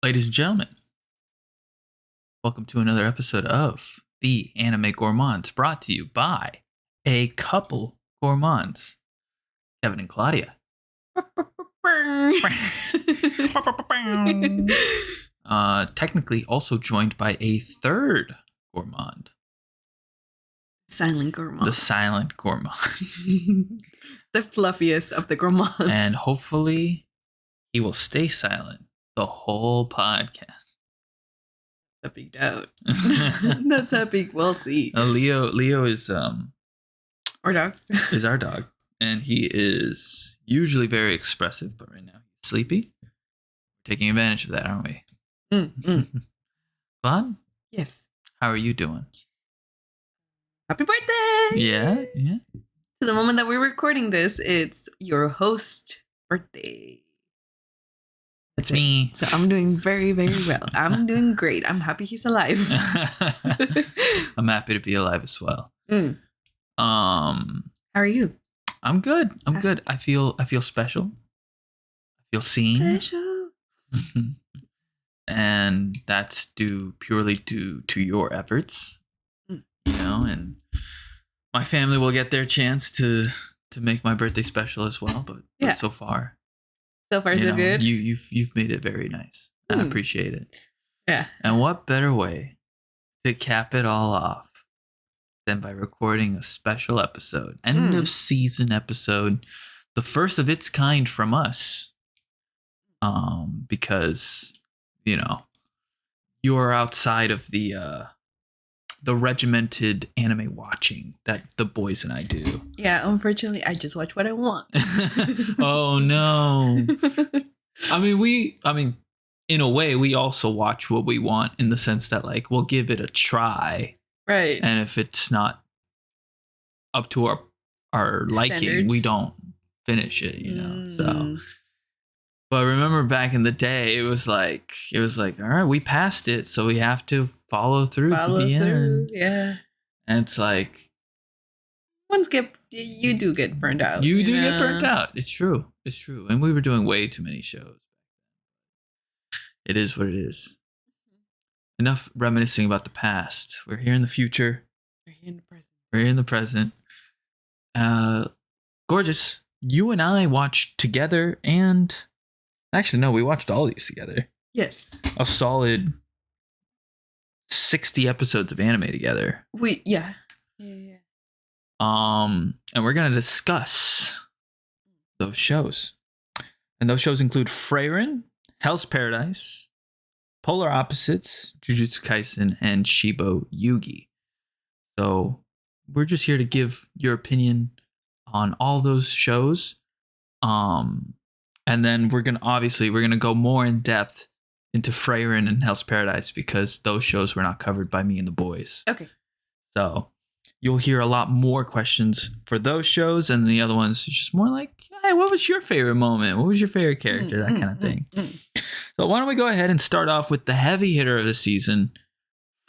Ladies and gentlemen, welcome to another episode of the Anime Gourmands, brought to you by a couple gourmands, Kevin and Claudia. Technically also joined by a third gourmand. Silent gourmand. The silent gourmand. The fluffiest of the gourmands. And hopefully he will stay silent the whole podcast. A big doubt. That's a big. We'll see. Leo is Our dog. is our dog, and he is usually very expressive, but right now he's sleepy. We're taking advantage of that, aren't we? Fun? Yes. How are you doing? Happy birthday! Yeah. To the moment that we're recording this, it's your host birthday. It's me. So I'm doing very, very well. I'm doing great. I'm happy he's alive. I'm happy to be alive as well. How are you? I'm good. Good. I feel special. I feel seen. Special. And that's purely due to your efforts. You know, and my family will get their chance to make my birthday special as well, but so far so good. You've made it very nice. I appreciate it. Yeah. And what better way to cap it all off than by recording a special episode, end of season episode, the first of its kind from us. Because you're outside of the regimented anime watching that the boys and I do. Yeah, unfortunately, I just watch what I want. Oh no. I mean, in a way, we also watch what we want in the sense that like we'll give it a try. Right. And if it's not up to our liking, Standards. we don't finish it, So but remember back in the day, it was like, all right, we passed it, so we have to follow through to the end. Yeah. And it's like, you do get burned out. You do get burnt out. It's true. And we were doing way too many shows. It is what it is. Enough reminiscing about the past. We're here in the future. We're here in the present. We're here in the present. Gorgeous. You and I watched together and... Actually, no, we watched all these together. Yes. A solid 60 episodes of anime together. Yeah. And we're gonna discuss those shows. And those shows include Frieren, Hell's Paradise, Polar Opposites, Jujutsu Kaisen, and Shiboyugi. So we're just here to give your opinion on all those shows. And then we're gonna go more in depth into Frieren and Hell's Paradise because those shows were not covered by me and the boys. Okay. So you'll hear a lot more questions for those shows, and the other ones just more like, hey, what was your favorite moment? What was your favorite character? That kind of thing. So why don't we go ahead and start off with the heavy hitter of the season,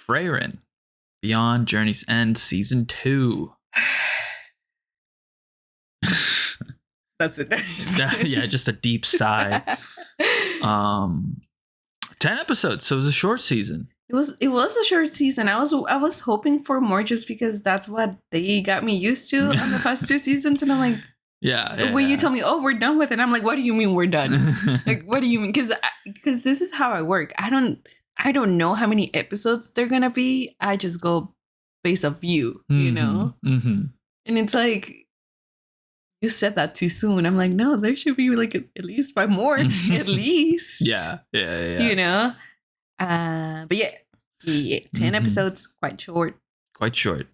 Frieren, Beyond Journey's End Season 2. That's it. Yeah, just a deep sigh. 10 episodes, so it was a short season. It was a short season. I was hoping for more just because that's what they got me used to on the past 2 seasons, and I'm like, when you tell me, oh, we're done with it, I'm like, what do you mean we're done? Like, what do you mean? Because this is how I work. I don't know how many episodes they're gonna be. I just go based off you, and it's like, you said that too soon. I'm like, no, there should be like at least 5 more, at least. Yeah. But yeah, 10 episodes, quite short,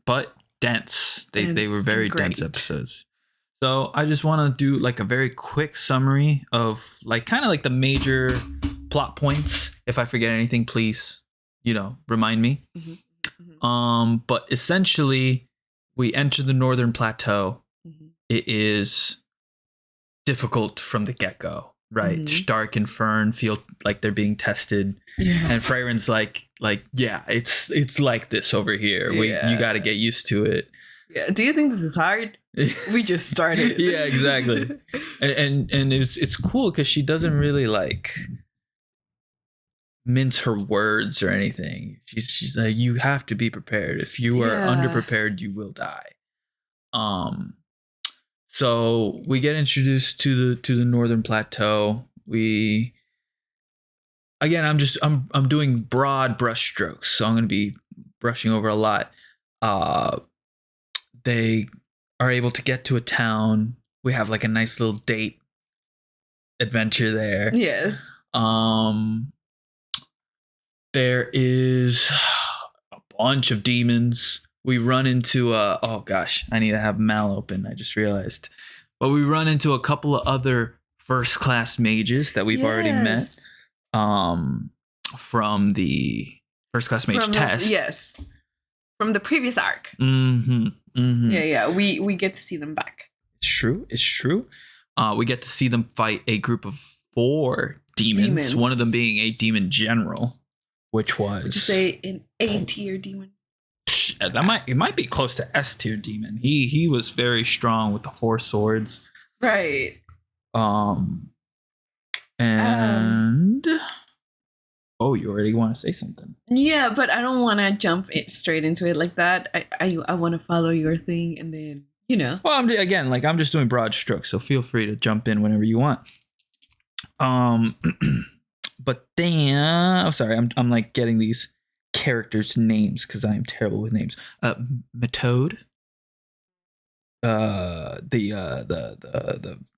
but dense. They were very dense episodes. So I just want to do like a very quick summary of like kind of like the major plot points. If I forget anything, please, remind me. But essentially, we enter the Northern Plateau. It is difficult from the get-go, right? Stark and Fern feel like they're being tested, and Frieren's like, yeah, it's like this over here. You got to get used to it. Yeah. Do you think this is hard? We just started. Yeah, exactly. And it's cool because she doesn't really like mince her words or anything. She's like, you have to be prepared. If you are underprepared, you will die. So we get introduced to the Northern Plateau. I'm doing broad brushstrokes, so I'm going to be brushing over a lot. They are able to get to a town. We have like a nice little date adventure there. Yes. There is a bunch of demons. We run into oh gosh, I need to have Mal open. I just realized. But we run into a couple of other first class mages that we've already met. From the first class mage test. From the previous arc. Yeah. We get to see them back. It's true. We get to see them fight a group of 4 demons. One of them being a demon general, which was, would you say, an A-tier demon? It might be close to S-tier demon. He was very strong with the 4 swords. Right. And oh, you already want to say something? Yeah, but I don't want to jump straight into it like that. I want to follow your thing, and then Well, I'm just doing broad strokes, so feel free to jump in whenever you want. But then, I'm like getting these characters' names because I am terrible with names. Methode. The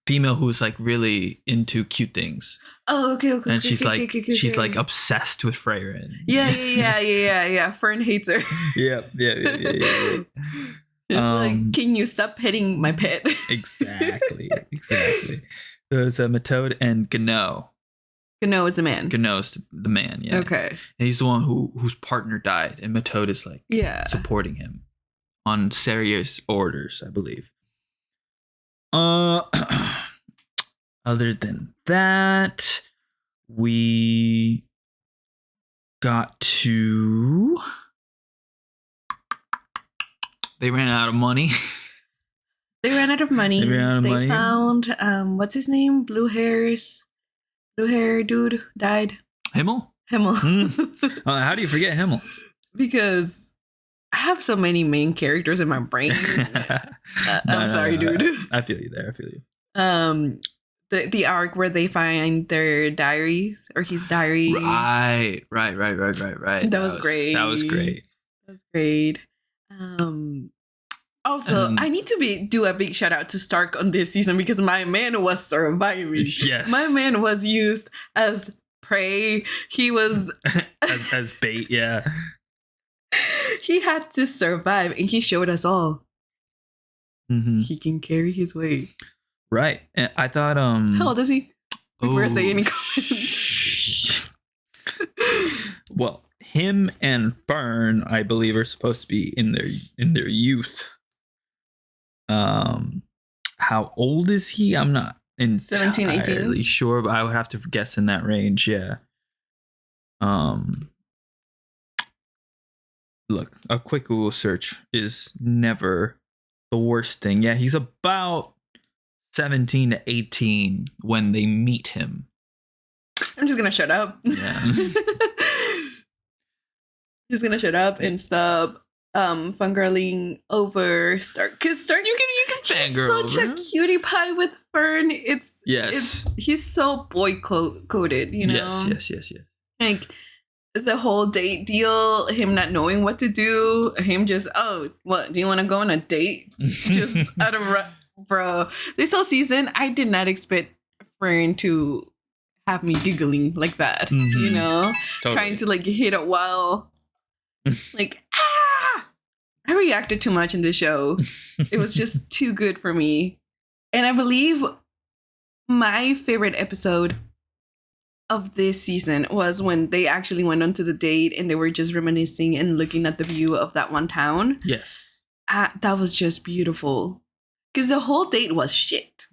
female who's like really into cute things. Oh, okay. And she's like obsessed with Frieren. Yeah. Fern hates her. Yeah. It's like, can you stop petting my pet? Exactly. There's Methode and Gano. Gano is the man. Gano's the man, yeah. Okay. And he's the one whose partner died, and Methode is like supporting him on serious orders, I believe. Other than that, we got to. They ran out of money. They found what's his name? Blue hair dude died. Himmel. How do you forget Himmel? Because I have so many main characters in my brain. I'm sorry, dude. I feel you there. The arc where they find their diaries or his diary. Right. That was great. Also, I need to do a big shout out to Stark on this season because my man was surviving. Yes. My man was used as prey. He was as bait, yeah. He had to survive, and he showed us all. He can carry his weight. Right. And I thought how old is he? Before I say any comments. Well, him and Fern, I believe, are supposed to be in their youth. How old is he? I'm not 17, 18? Sure, but I would have to guess in that range, yeah. Look, a quick Google search is never the worst thing. Yeah, he's about 17 to 18 when they meet him. I'm just gonna shut up. Yeah. Just gonna shut up and stop fangirling over Stark, because Stark you can fangirl such over a cutie pie with Fern. He's so boy coded, Yes. Like the whole date deal, him not knowing what to do, him just, what, do you want to go on a date? Just out of bro. This whole season, I did not expect Fern to have me giggling like that, totally. Trying to like hit a wall. Like, I reacted too much in this show. It was just too good for me. And I believe my favorite episode of this season was when they actually went on to the date and they were just reminiscing and looking at the view of that one town. Yes. That was just beautiful. Because the whole date was shit.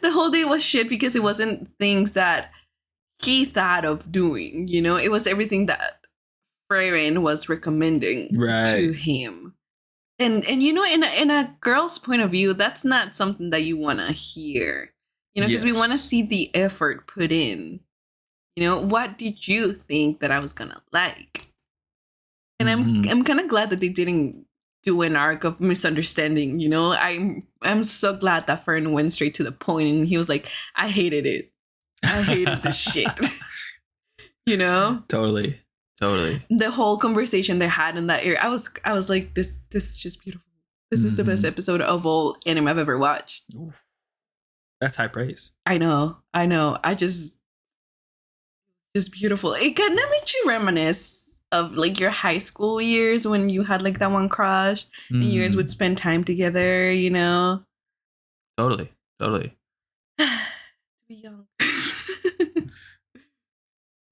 The whole date was shit because it wasn't things that he thought of doing. It was everything that Frieren was recommending to him. And in a girl's point of view, that's not something that you want to hear. Because we want to see the effort put in. You know, what did you think that I was gonna like? And I'm kind of glad that they didn't do an arc of misunderstanding. You know, I'm so glad that Frieren went straight to the point, and he was like, I hated it. I hated this shit. You know? Totally. The whole conversation they had in that area, I was like, this is just beautiful. This is the best episode of all anime I've ever watched. Oof. That's high praise. I know. I just beautiful. It kind of makes you reminisce of like your high school years when you had like that one crush and you guys would spend time together, you know? Totally. Be young.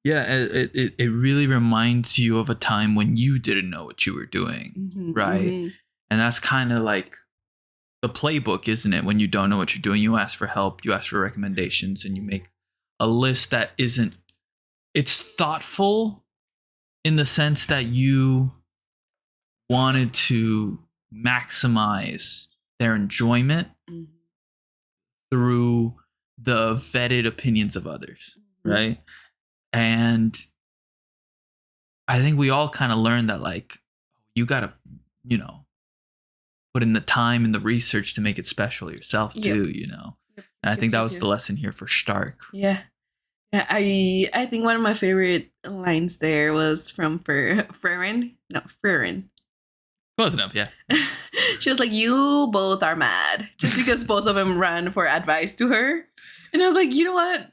Yeah, it really reminds you of a time when you didn't know what you were doing, right? And that's kind of like the playbook, isn't it? When you don't know what you're doing, you ask for help, you ask for recommendations, and you make a list that isn't... It's thoughtful in the sense that you wanted to maximize their enjoyment through the vetted opinions of others, right? And I think we all kind of learned that, like, you gotta, you know, put in the time and the research to make it special yourself too, you know. And I think that was the lesson here for Stark. Yeah, I think one of my favorite lines there was from Frieren. Close enough, yeah. She was like, "You both are mad," just because both of them ran for advice to her, and I was like, you know what?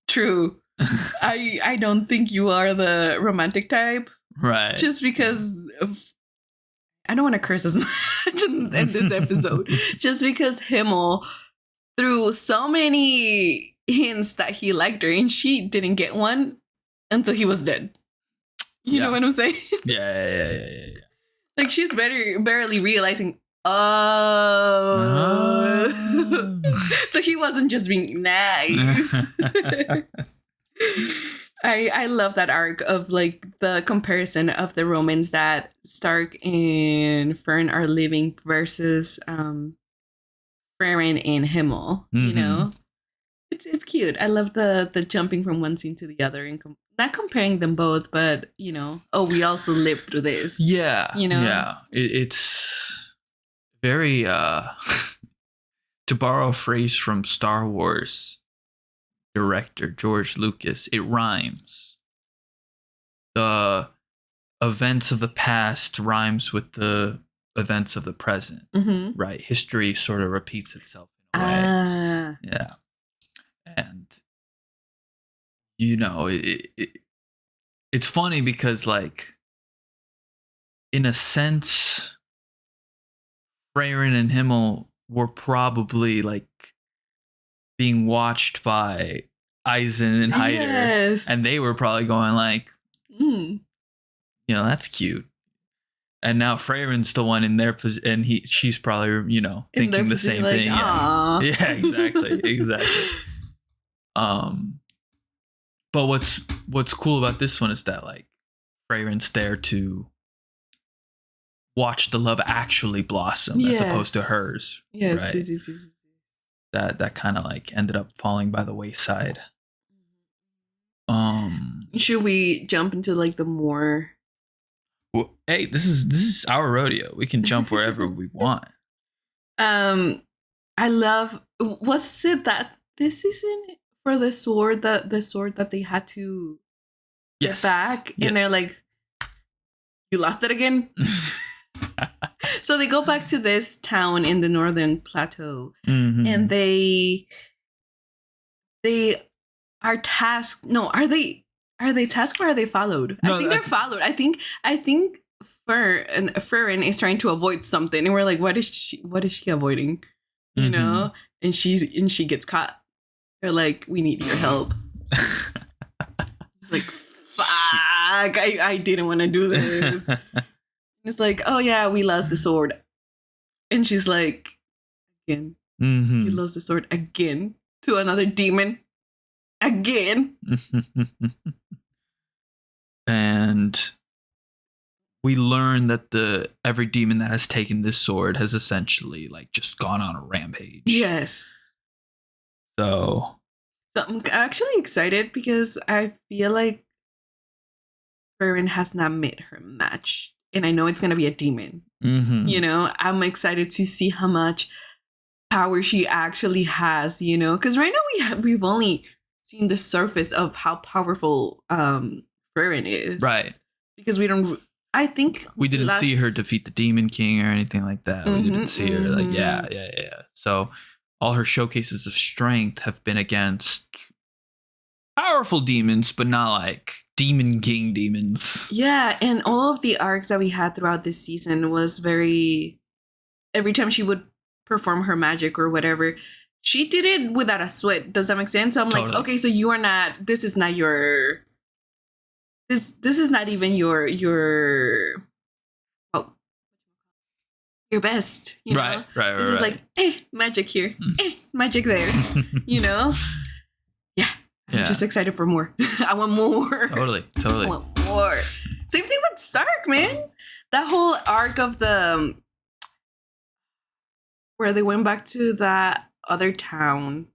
True. I don't think you are the romantic type, right? Just because I don't want to curse as much in this episode, just because Himmel threw so many hints that he liked her, and she didn't get one until he was dead. You know what I'm saying? Yeah. Like she's barely realizing. So he wasn't just being nice. I love that arc of like the comparison of the romance that Stark and Fern are living versus Frieren and Himmel. You know, it's cute. I love the jumping from one scene to the other and not comparing them both, but you know, we also lived through this. Yeah, you know, it's very to borrow a phrase from Star Wars director George Lucas, it rhymes. The events of the past rhymes with the events of the present, right? History sort of repeats itself in a way. Yeah. And you know, it's funny because, like, in a sense, Frieren and Himmel were probably like being watched by Eisen and Heider, and they were probably going like, you know, that's cute. And now Frieren's the one in their position, and she's probably, you know, thinking the same thing. Yeah, exactly. But what's cool about this one is that, like, Frieren's there to watch the love actually blossom as opposed to hers. Yes. That kind of like ended up falling by the wayside. Should we jump into like the more? Well, hey, this is our rodeo. We can jump wherever we want. I love. Was it that this season for the sword that they had to get back, and they're like, "You lost it again." So they go back to this town in the northern plateau, and they are tasked. No, are they tasked or are they followed? No, I think they're followed. I think Frieren is trying to avoid something, and we're like, what is she avoiding? You know, and she gets caught. They're like, we need your help. It's like, fuck, I didn't want to do this. It's like, oh yeah, we lost the sword. And she's like, again, you lost the sword again to another demon. Again. And we learn that every demon that has taken this sword has essentially like just gone on a rampage. Yes. So So I'm actually excited because I feel like Frieren has not met her match. And I know it's going to be a demon. Mm-hmm. You know, I'm excited to see how much power she actually has, you know, because right now we've only seen the surface of how powerful Frieren is. Right. Because I think we didn't see her defeat the Demon King or anything like that. We didn't see her like, yeah. So all her showcases of strength have been against powerful demons, but not like Demon King demons. Yeah, and all of the arcs that we had throughout this season was very... Every time she would perform her magic or whatever, she did it without a sweat. Does that make sense? So I'm totally. Like, okay, so you are not... This is not your... This is not even your best, you know? Right. This is like, magic here, magic there, you know? Yeah. I'm just excited for more. I want more. Totally. I want more. Same thing with Stark, man. That whole arc of the... Where they went back to that other town.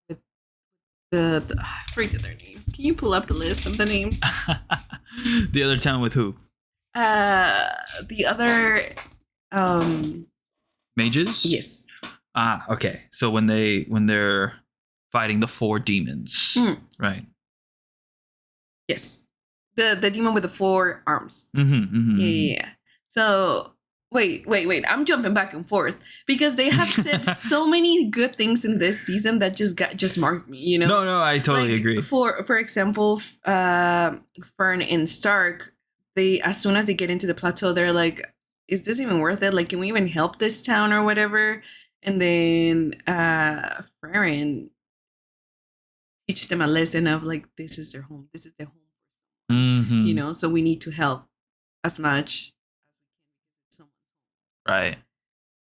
With I forget their names. Can you pull up the list of the names? The other town with who? The other mages? Yes. Okay. So when they're fighting the 4 demons, right? Yes. The demon with the 4 arms. Mm-hmm. Yeah. So wait. I'm jumping back and forth because they have said so many good things in this season that just marked me, you know? No, I totally agree. For example, Fern and Stark, they, as soon as they get into the plateau, they're like, is this even worth it? Like, can we even help this town or whatever? And then Frieren teaches them a lesson of like, this is their home. This is their home. Mm-hmm. You know, so we need to help as much. Right.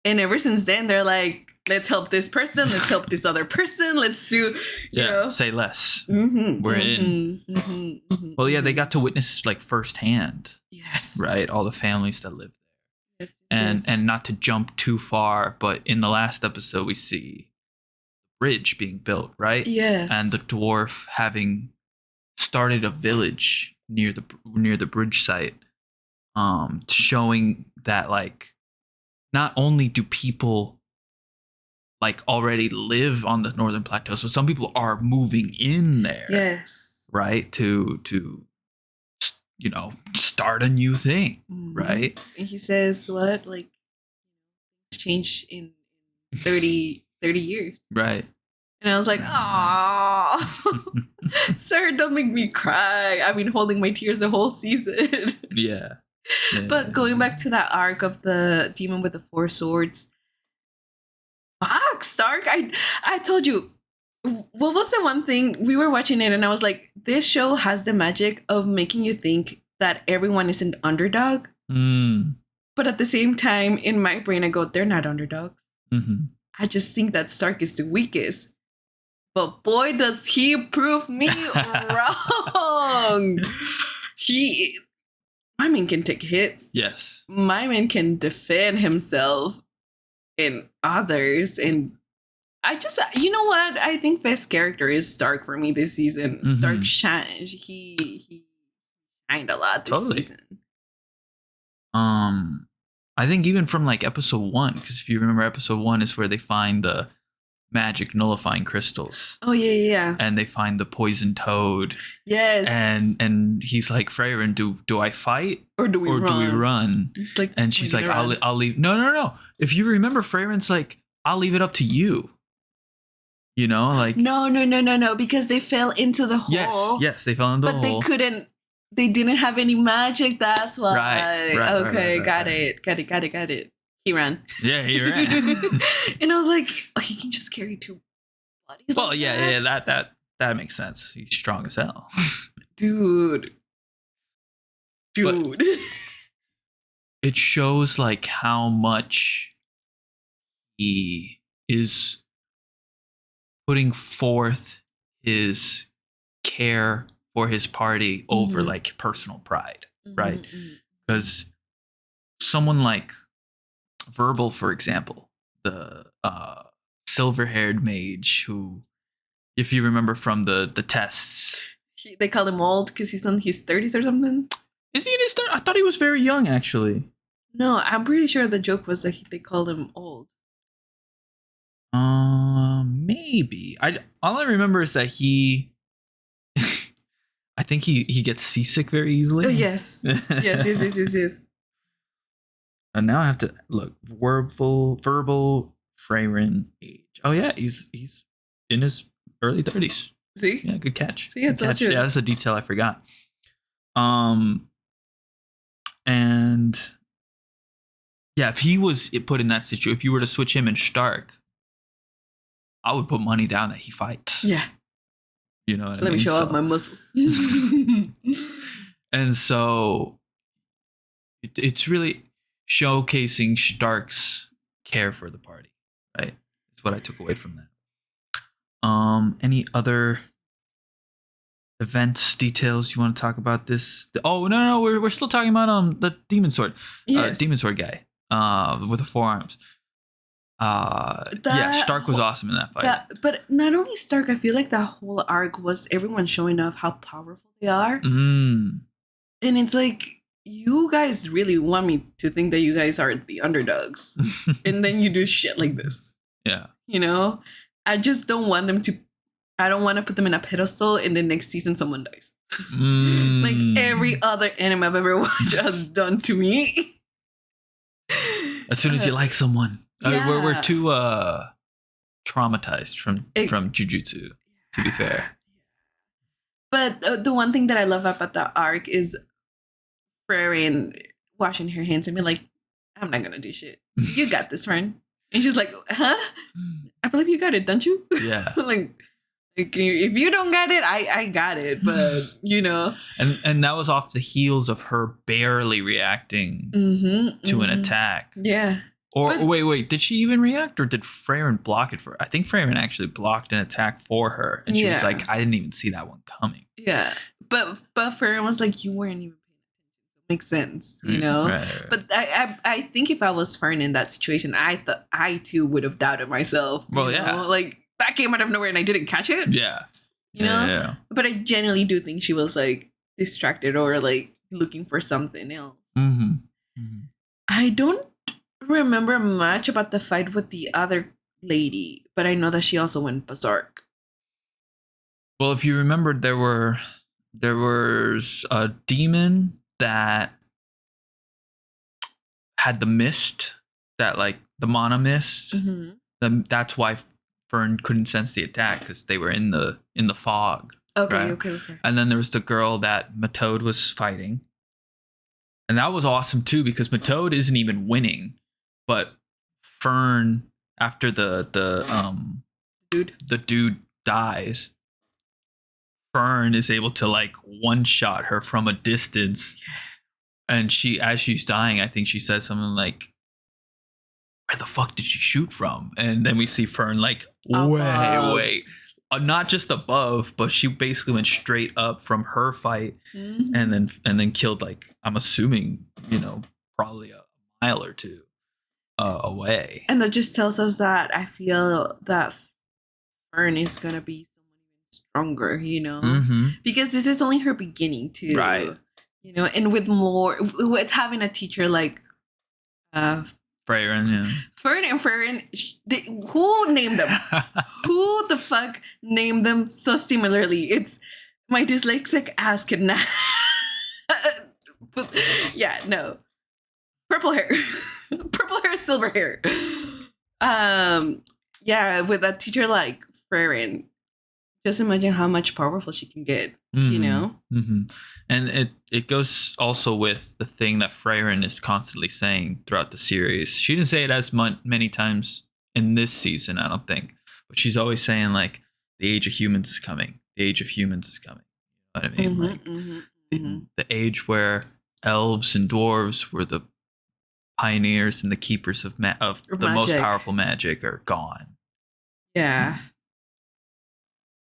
And ever since then, they're like, let's help this person. Let's help this other person. Let's do, you know. Say less. We're in. Well, yeah, they got to witness like firsthand. Yes. Right. All the families that live there. Yes. And not to jump too far, but in the last episode, we see the bridge being built, right? Yes. And the dwarf having started a village near the bridge site, showing that like not only do people like already live on the northern plateau, so some people are moving in there. Yes. Right, to you know, start a new thing, right? And he says, what, like, it's changed in 30 years. Right. And I was like, oh, sir, don't make me cry. I've been holding my tears the whole season. Yeah. But going back to that arc of the demon with the 4 swords, fuck, Stark. I told you, what was the one thing we were watching it and I was like, this show has the magic of making you think that everyone is an underdog. But at the same time, in my brain, I go, they're not underdogs. I just think that Stark is the weakest. But boy, does he prove me wrong. My man can take hits. Yes. My man can defend himself and others. And I just, you know what? I think best character is Stark for me this season. Stark shined. He shined a lot this season. I think even from like episode 1, because if you remember, episode 1 is where they find the magic nullifying crystals. Oh yeah. And they find the poison toad. Yes. And he's like, Frieren, do I fight or do we run? It's like, and she's like, I'll leave. No. If you remember, Frieren's like, I'll leave it up to you. You know, like no, because they fell into the hole. Yes, they fell into the hole. But they didn't have any magic. That's why. Right. Okay, got it. He ran. Yeah, he ran. And I was like, oh, he can just carry 2 bodies. Well, like that makes sense. He's strong as hell. Dude. But it shows like how much he is putting forth his care for his party over like personal pride, right? Because someone like Verbal, for example, the silver-haired mage who, If you remember from the tests. They call him old because he's in his 30s or something. Is he in his 30s? I thought he was very young, actually. No, I'm pretty sure the joke was that they called him old. Maybe. All I remember is that he... I think he gets seasick very easily. Yes. Yes. And now I have to look. Verbal Frieren age. Oh, yeah. He's in his early 30s. See? Yeah, good catch. See, it's catch. Yeah, that's a detail I forgot. And yeah, if he was put in that situation, if you were to switch him and Stark, I would put money down that he fights. Yeah. You know what I mean? Let me show off my muscles. And so it's really showcasing Stark's care for the party, right? That's what I took away from that. Any other events, details you want to talk about this? Oh, no, we're still talking about the demon sword. Yes. Demon sword guy with the forearms. Yeah, Stark was awesome in that fight. But not only Stark, I feel like that whole arc was everyone showing off how powerful they are. And it's like, you guys really want me to think that you guys are the underdogs. And then you do shit like this. Yeah. You know? I just don't want them to... I don't want to put them in a pedestal and the next season someone dies. Like every other anime I've ever watched has done to me. As soon as you like someone. Yeah. We're too traumatized from Jujutsu, to be fair. But the one thing that I love about the arc is Frieren washing her hands and being like, I'm not going to do shit. You got this, friend. And she's like, huh? I believe you got it, don't you? Yeah. like if you don't got it, I got it. But, you know. And that was off the heels of her barely reacting to an attack. Yeah. Or wait, did she even react, or did Frieren block it for her? I think Frieren actually blocked an attack for her. And she was like, I didn't even see that one coming. Yeah. But Frieren was like, you weren't even paying attention. Makes sense, you know? Right. But I think if I was Frieren in that situation, I thought I too would have doubted myself. Well, yeah. Like, that came out of nowhere and I didn't catch it. Yeah. You know? Yeah. But I genuinely do think she was like distracted or like looking for something else. I don't remember much about the fight with the other lady, but I know that she also went berserk. Well, if you remember, there was a demon that had the mist, that like the mana mist. That's why Fern couldn't sense the attack, because they were in the fog. Okay, right? Okay. And then there was the girl that Matode was fighting, and that was awesome too, because Matode isn't even winning. But Fern, after the dude dies, Fern is able to like one-shot her from a distance. And as she's dying, I think she says something like, where the fuck did she shoot from? And then we see Fern like way, not just above, but she basically went straight up from her fight, and then killed, like, I'm assuming, probably a mile or two away. And that just tells us that I feel that Fern is gonna be someone stronger, because this is only her beginning too, right? And with having a teacher like Frieren, yeah. Fern and Frieren, who named them? Who the fuck named them so similarly? It's my dyslexic ass cannot. But, yeah, no. Purple hair, silver hair. Yeah, with a teacher like Frieren, just imagine how much powerful she can get. And it goes also with the thing that Frieren is constantly saying throughout the series. She didn't say it as many times in this season, I don't think, but she's always saying like, the age of humans is coming. The age of humans is coming. You know what I mean? The age where elves and dwarves were the pioneers and the keepers of the most powerful magic are gone. Yeah.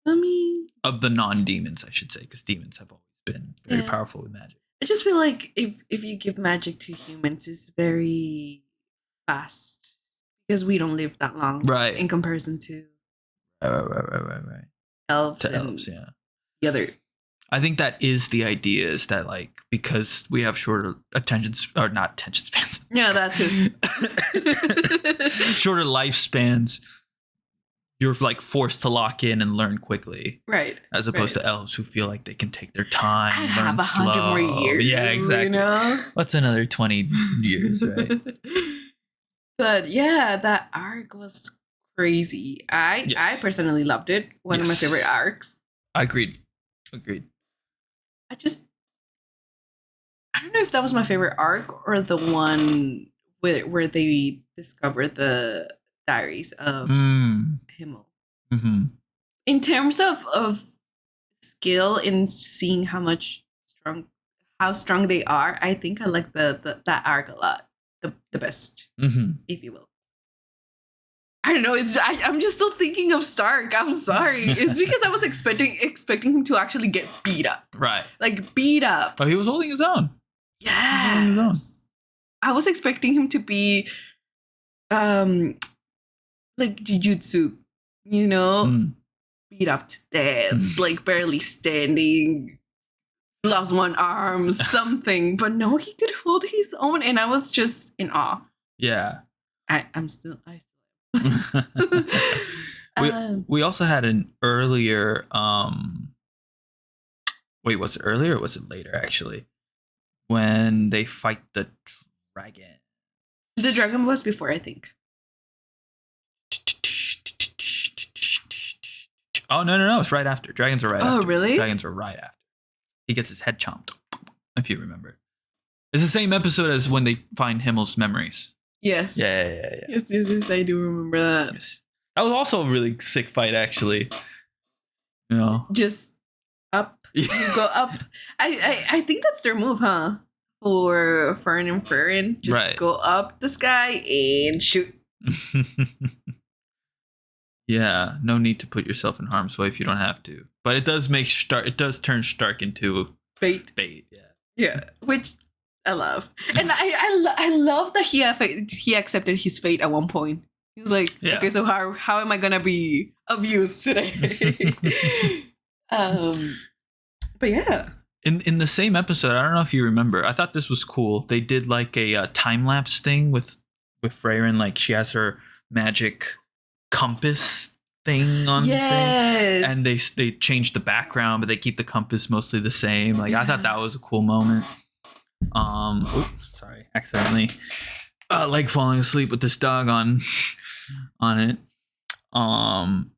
I mean, of the non-demons, I should say, because demons have always been very powerful with magic. I just feel like if you give magic to humans, it's very fast, because we don't live that long, right? In comparison to Right. elves. Yeah. The other. I think that is the idea, is that like, because we have shorter not attention spans. Yeah, that too. Shorter lifespans. You're like forced to lock in and learn quickly, right? As opposed to elves who feel like they can take their time. I have 100 more years. Yeah, exactly. You know, what's another 20 years, right? But yeah, that arc was crazy. I personally loved it. One of my favorite arcs. Agreed. I don't know if that was my favorite arc or the one where they discovered the diaries of Himmel. Mm-hmm. In terms of skill in seeing how strong they are, I think I like that arc a lot. The best, if you will. I don't know. I'm just still thinking of Stark. I'm sorry. It's because I was expecting him to actually get beat up. Right. Like beat up. But he was holding his own. Yeah. I was expecting him to be like Jujutsu, you know? Beat up to death, like barely standing, lost one arm, something. But no, he could hold his own, and I was just in awe. Yeah. I still we also had an earlier wait, was it earlier or was it later actually? When they fight the dragon. The dragon was before, I think. Oh no, it's right after. Dragons are right after. Oh, really? Dragons are right after. He gets his head chomped, if you remember. It's the same episode as when they find Himmel's memories. Yes. Yeah. Yes, I do remember that. Yes. That was also a really sick fight, actually. You know, just up, you go up. I think that's their move, huh? For Frieren and Frieren, just go up the sky and shoot. Yeah, no need to put yourself in harm's way if you don't have to. But it does turn Stark into bait. Yeah, which I love, and I love that he accepted his fate at one point. He was like, okay, so how am I gonna be abused today? But yeah. In the same episode, I don't know if you remember, I thought this was cool. They did like a time lapse thing with Frieren, like she has her magic compass thing on the thing, and they changed the background, but they keep the compass mostly the same. Like I thought that was a cool moment. Sorry, accidentally like falling asleep with this dog on it. And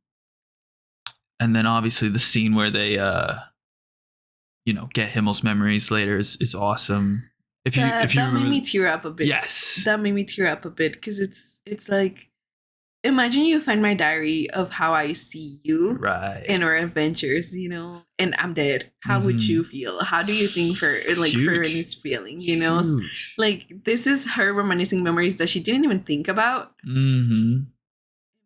then obviously the scene where they get Himmel's memories later is awesome. If you that made me tear up a bit. Yes, that made me tear up a bit because it's like, imagine you find my diary of how I see you, right, in our adventures, and I'm dead. How would you feel? How do you think Frieren is feeling? Huge. Like this is her reminiscing memories that she didn't even think about. Mm-hmm.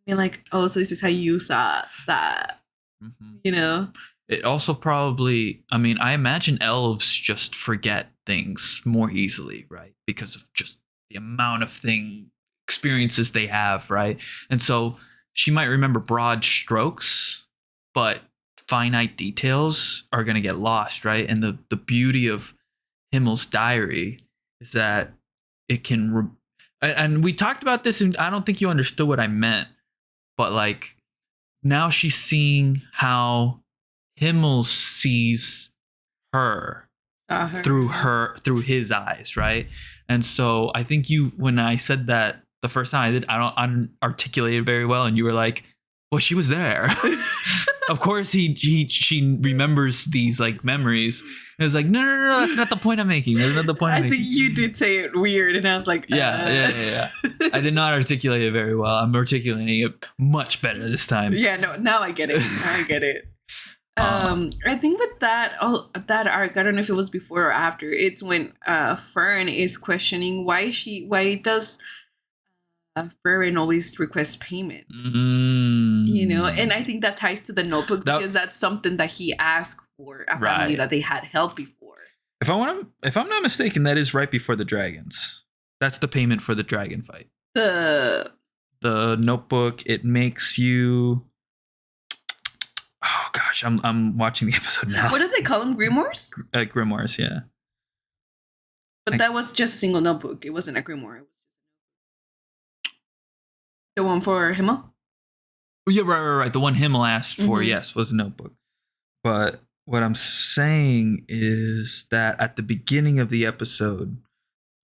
Being like, oh, so this is how you saw that. Mm-hmm. It also probably, I imagine elves just forget things more easily, right? Because of just the amount of experiences they have, right? And so she might remember broad strokes, but finite details are going to get lost, right? And the beauty of Himmel's diary is that it can, and we talked about this, and I don't think you understood what I meant, but like now she's seeing how Himmel sees her through his eyes, right? And so I think when I said that the first time I don't articulate it very well, and you were like, well, she was there. Of course she remembers these like memories. And it's like, no, that's not the point I'm making. That's not the point I'm making. I think you did say it weird, and I was like, yeah. I did not articulate it very well. I'm articulating it much better this time. Yeah, no, now I get it. I think with that arc, I don't know if it was before or after. It's when Frieren is questioning why does Frieren always request payment. And I think that ties to the notebook because that's something that he asked for a family that they had help before. If I'm not mistaken, that is right before the dragons. That's the payment for the dragon fight. The notebook, it makes you. Oh Oh gosh, I'm watching the episode now. What did they call them? Grimoires? Grimoires, yeah. But that was just a single notebook. It wasn't a grimoire. The one for Himmel? Yeah, right. The one Himmel asked for, yes, was a notebook. But what I'm saying is that at the beginning of the episode,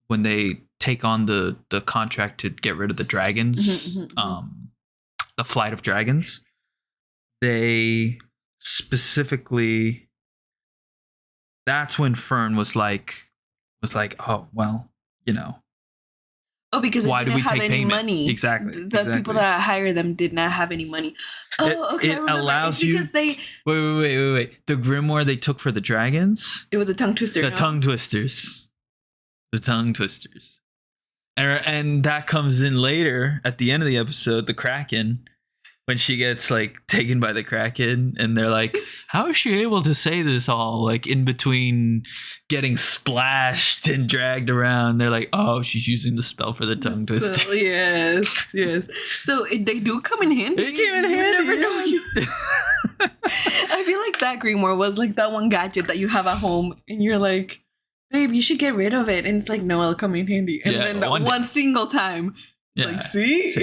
when they take on the contract to get rid of the dragons, the flight of dragons, they specifically, that's when Fern was like, oh, well, you know. Oh, because why they didn't have any money. Exactly. The people that hire them did not have any money. Oh, okay. It allows you. Because they wait. The grimoire they took for the dragons. It was a tongue twister. The tongue twisters. And that comes in later at the end of the episode. The Kraken, when she gets like taken by the Kraken, and they're like, "How is she able to say this all like in between getting splashed and dragged around?" They're like, "Oh, she's using the spell for the tongue twisters." Yes. So they do come in handy. They came in handy. Never know. I feel like that grimoire was like that one gadget that you have at home, and you're like, "Babe, you should get rid of it." And it's like, "No, it'll come in handy." And then that one single time, it's like, "See."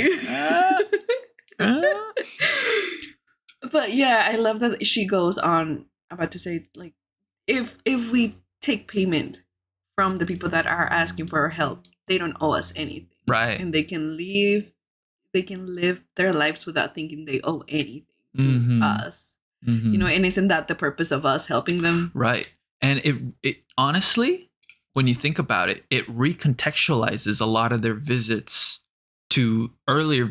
But yeah, I love that she goes on about to say, like, if we take payment from the people that are asking for our help, they don't owe us anything, right? And they can live their lives without thinking they owe anything to us, you know. And isn't that the purpose of us helping them? Right. And it honestly, when you think about it, it recontextualizes a lot of their visits to earlier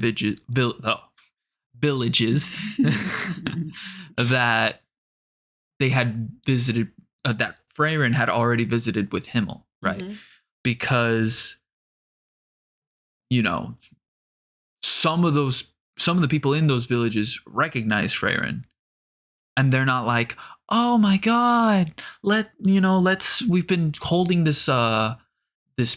villages that they had visited, that Frieren had already visited with Himmel, right? Because, you know, some of the people in those villages recognize Frieren, and they're not like, "Oh my God, we've been holding this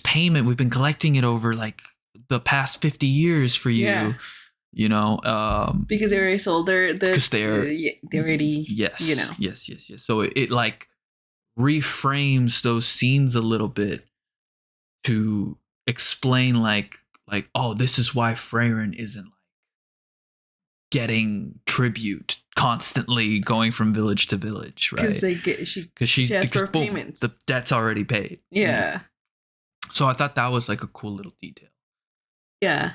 payment, we've been collecting it over like the past 50 years for you." Yeah. You know, because they already sold they already, yes, you know, yes. So it like reframes those scenes a little bit to explain like, oh, this is why Frieren isn't like getting tribute constantly going from village to village, right? Because she has for payments. The debt's already paid. Yeah. So I thought that was like a cool little detail. Yeah.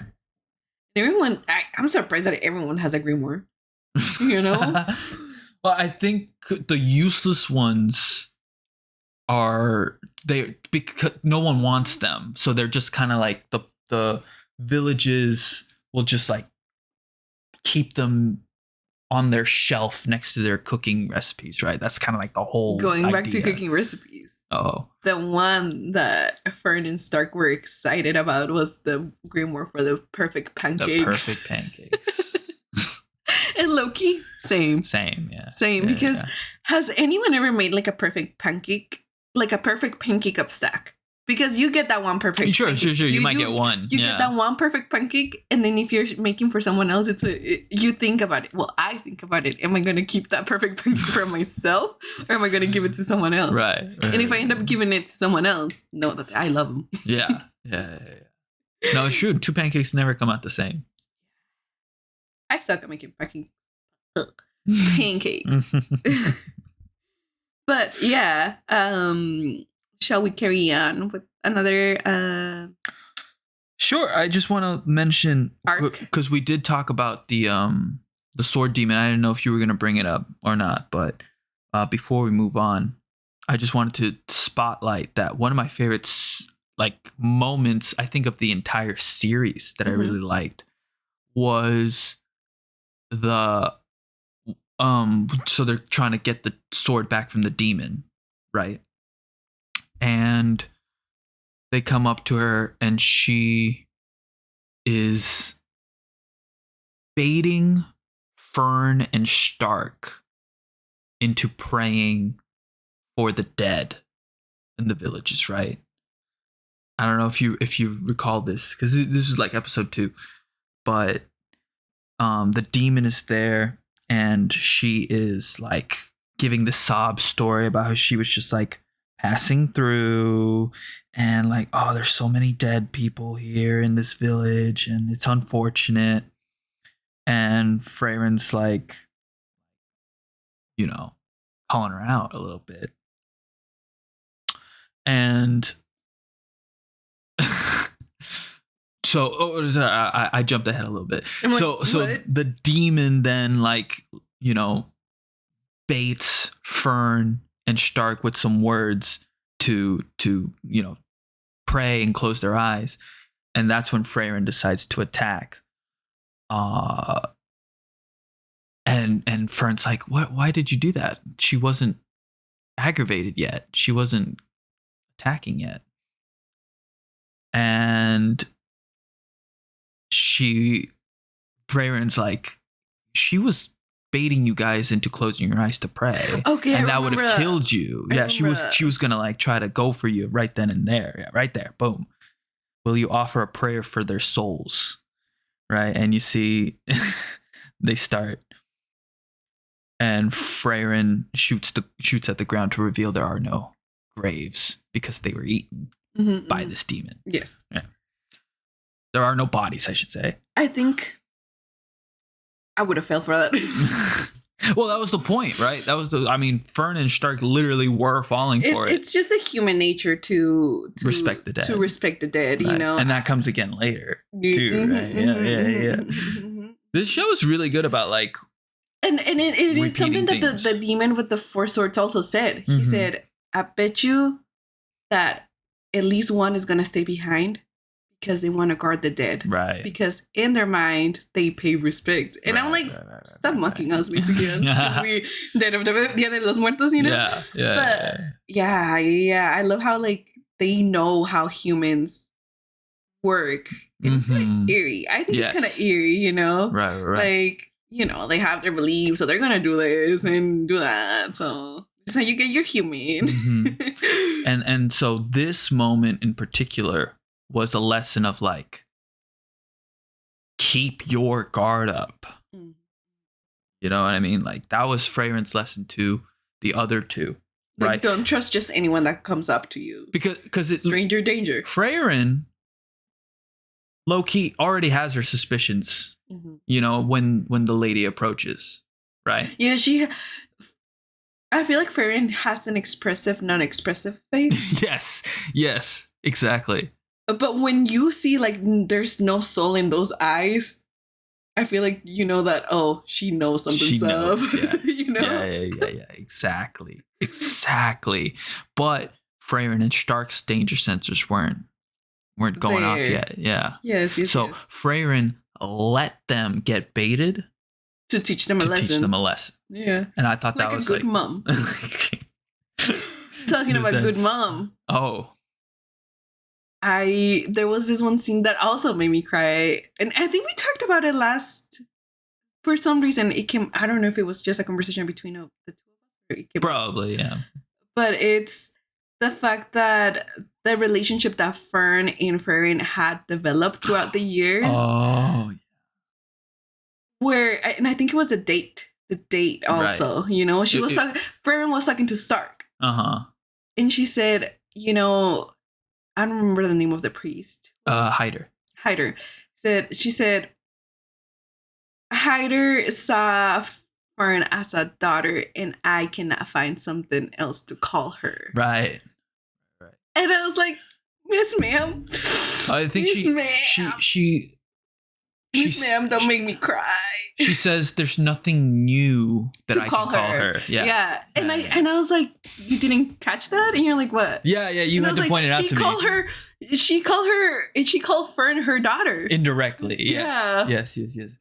Everyone, I'm surprised that everyone has a grimoire. You know? Well, I think the useless ones because no one wants them, so they're just kind of like the villages will just like keep them on their shelf next to their cooking recipes, right? That's kind of like the whole going idea. Back to cooking recipes. Oh, the one that Fern and Stark were excited about was the grimoire for the perfect pancakes. And Loki, same, yeah, because has anyone ever made like a perfect pancake up stack? Because you get that one perfect sure pancake. You might get one. You get that one perfect pancake, and then if you're making for someone else, you think about it. Well, I think about it. Am I going to keep that perfect pancake for myself, or am I going to give it to someone else? Right. And if I end up giving it to someone else, know that I love them. Yeah. No, it's true. Two pancakes never come out the same. I suck at making pancakes. But yeah, shall we carry on with another Sure. I just want to mention arc, because we did talk about the sword demon. I didn't know if you were going to bring it up or not, but before we move on, I just wanted to spotlight that one of my favorite like moments, I think, of the entire series that I really liked was the so they're trying to get the sword back from the demon, right? And they come up to her and she is baiting Fern and Stark into praying for the dead in the villages, right? I don't know if you recall this, because this is like episode 2, but the demon is there and she is like giving the sob story about how she was just like passing through and like, oh, there's so many dead people here in this village and it's unfortunate. And Frieren's like, you know, calling her out a little bit. And so I jumped ahead a little bit. So the demon then, like, you know, baits Fern and Stark with some words to you know, pray and close their eyes. And that's when Frieren decides to attack. And Fern's like, "What? Why did you do that? She wasn't aggravated yet. She wasn't attacking yet." And Frieren's like, "She was baiting you guys into closing your eyes to pray. Okay, and that would have killed you. Yeah, she was gonna like try to go for you right then and there. Yeah, right there. Boom. Will you offer a prayer for their souls?" Right, and you see they start. And Frieren shoots at the ground to reveal there are no graves because they were eaten by this demon. Yes. Yeah. There are no bodies, I should say. I think I would have fell for that. Well, that was the point, right? Fern and Stark literally were falling for it. It's just a human nature to respect the dead. To respect the dead, right. You know. And that comes again later, too, right? Yeah. This show is really good about, like, And it is something that the demon with the 4 swords also said. He said, "I bet you that at least one is going to stay behind because they want to guard the dead." Right. Because in their mind, they pay respect. And I'm like, stop mocking us, Mexicans. Because we dead of the Dia de los Muertos, you know? Yeah. I love how, like, they know how humans work. It's kind of eerie. I think it's kind of eerie, you know? Right. Like, you know, they have their beliefs, so they're gonna do this and do that. So this is how you get your human. And so this moment in particular was a lesson of, like, keep your guard up. You know what I mean? Like, that was Frieren's lesson to the other two. Right? Like, don't trust just anyone that comes up to you. Because it's stranger danger. Frieren, low-key, already has her suspicions. You know, when the lady approaches, right? Yeah, I feel like Frieren has an expressive, non-expressive face. Yes, exactly. But when you see, like, there's no soul in those eyes, I feel like you know that, oh, she knows something's up. Yeah. You know? Yeah. Exactly. But Frieren and Stark's danger sensors weren't going off yet. Yeah. Yes. So Frieren let them get baited to teach them a lesson. Yeah. And I thought that was like a good mom. Talking about good mom. Oh. There was this one scene that also made me cry. And I think we talked about it last. For some reason, it came. I don't know if it was just a conversation between the two of us. Probably, yeah. But it's the fact that the relationship that Fern and Frieren had developed throughout the years. Oh, yeah. And I think it was the date also, right. You know, Frieren was talking to Stark. And she said, you know, I don't remember the name of the priest. Hyder. She said, Hyder saw Fern as a daughter and I cannot find something else to call her. Right. And I was like, Miss Ma'am. I think she Miss Ma'am, don't make me cry. She says there's nothing new that I can call her. Yeah. And I was like, you didn't catch that? And you're like, what? Yeah, you had to point it out to me. She called Fern her daughter. Indirectly, yes. Yeah. Yes.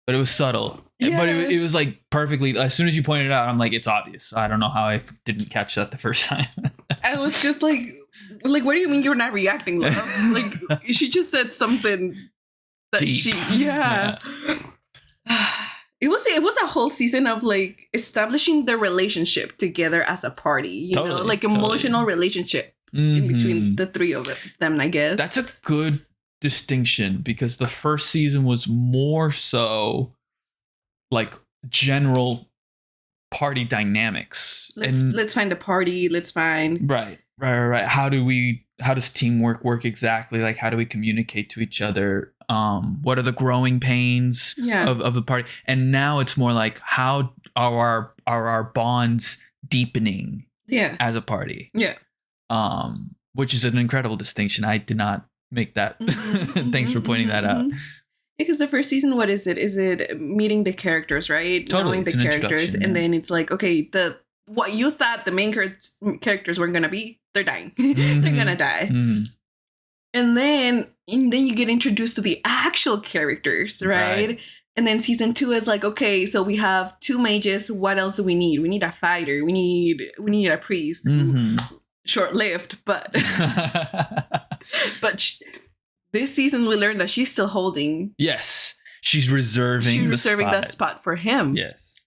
But it was subtle. Yes. But it was like perfectly, as soon as you pointed it out, I'm like, it's obvious. I don't know how I didn't catch that the first time. I was just like, what do you mean you're not reacting, love? Like, she just said something that deep. Yeah. It was a whole season of, like, establishing the relationship together as a party, you know, like emotional relationship in between the three of them, I guess. That's a good distinction because the first season was more so like general party dynamics. Let's find a party. Let's find right. How does teamwork work exactly? Like, how do we communicate to each other? What are the growing pains of the party? And now it's more like, how are our bonds deepening as a party? Yeah. Which is an incredible distinction. I did not make that. Thanks for pointing that out. Because the first season, what is it? Is it meeting the characters, right? Totally. Knowing the characters. And then it's like, okay, what you thought the main characters were going to be, they're dying. They're going to die. And then you get introduced to the actual characters, right? And then season 2 is like, okay, so we have 2 mages. What else do we need? We need a fighter. We need a priest. Short-lived, but this season we learned that she's still holding. Yes, she's reserving that spot for him. Yes.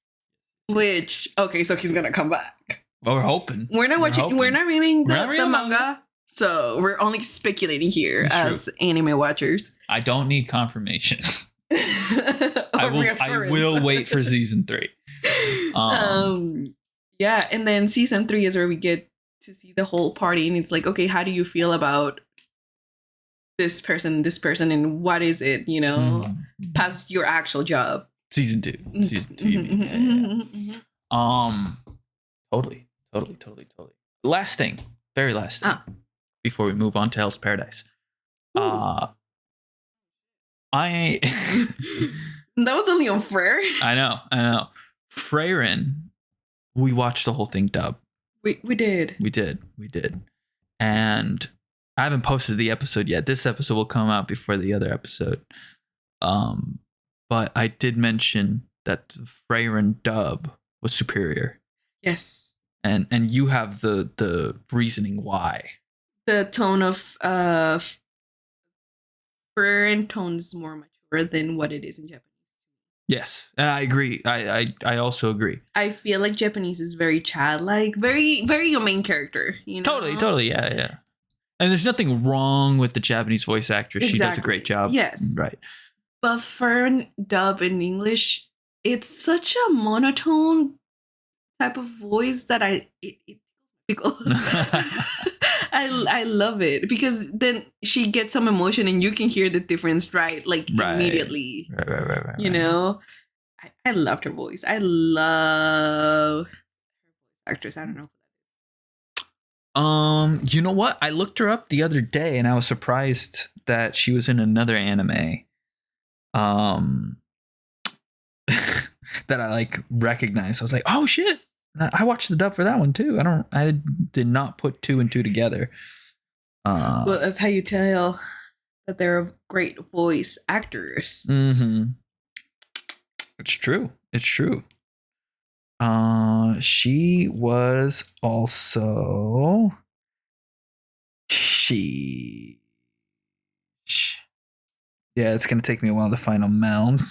Which, okay, so he's gonna come back. Well, we're hoping. We're not reading the manga, so we're only speculating here as anime watchers. I don't need confirmation. I will wait for season 3. Yeah, and then season 3 is where we get to see the whole party, and it's like, okay, how do you feel about this person, and what is it, past your actual job? Season 2. You mean. Totally. Last thing, very last thing, before we move on to Hell's Paradise. That was only on Frieren. I know. Frieren, we watched the whole thing dub. We did. And I haven't posted the episode yet. This episode will come out before the other episode. But I did mention that the Frieren dub was superior. Yes. And you have the reasoning why. The tone of Frieren tone is more mature than what it is in Japanese. Yes, and I agree. I also agree. I feel like Japanese is very childlike, very very your main character. Totally. Yeah. And there's nothing wrong with the Japanese voice actress. Exactly. She does a great job. Yes. Right. But for dub in English, it's such a monotone type of voice that I love it, because then she gets some emotion and you can hear the difference, right? Like immediately. Right. I loved her voice. I love her voice actress. I don't know. You know what? I looked her up the other day and I was surprised that she was in another anime. That I recognized. I was like, oh shit. I watched the dub for that one too. I did not put 2 and 2 together. Well, that's how you tell that they're a great voice actors. Mm-hmm. It's true. She was also yeah, it's gonna take me a while to find a mount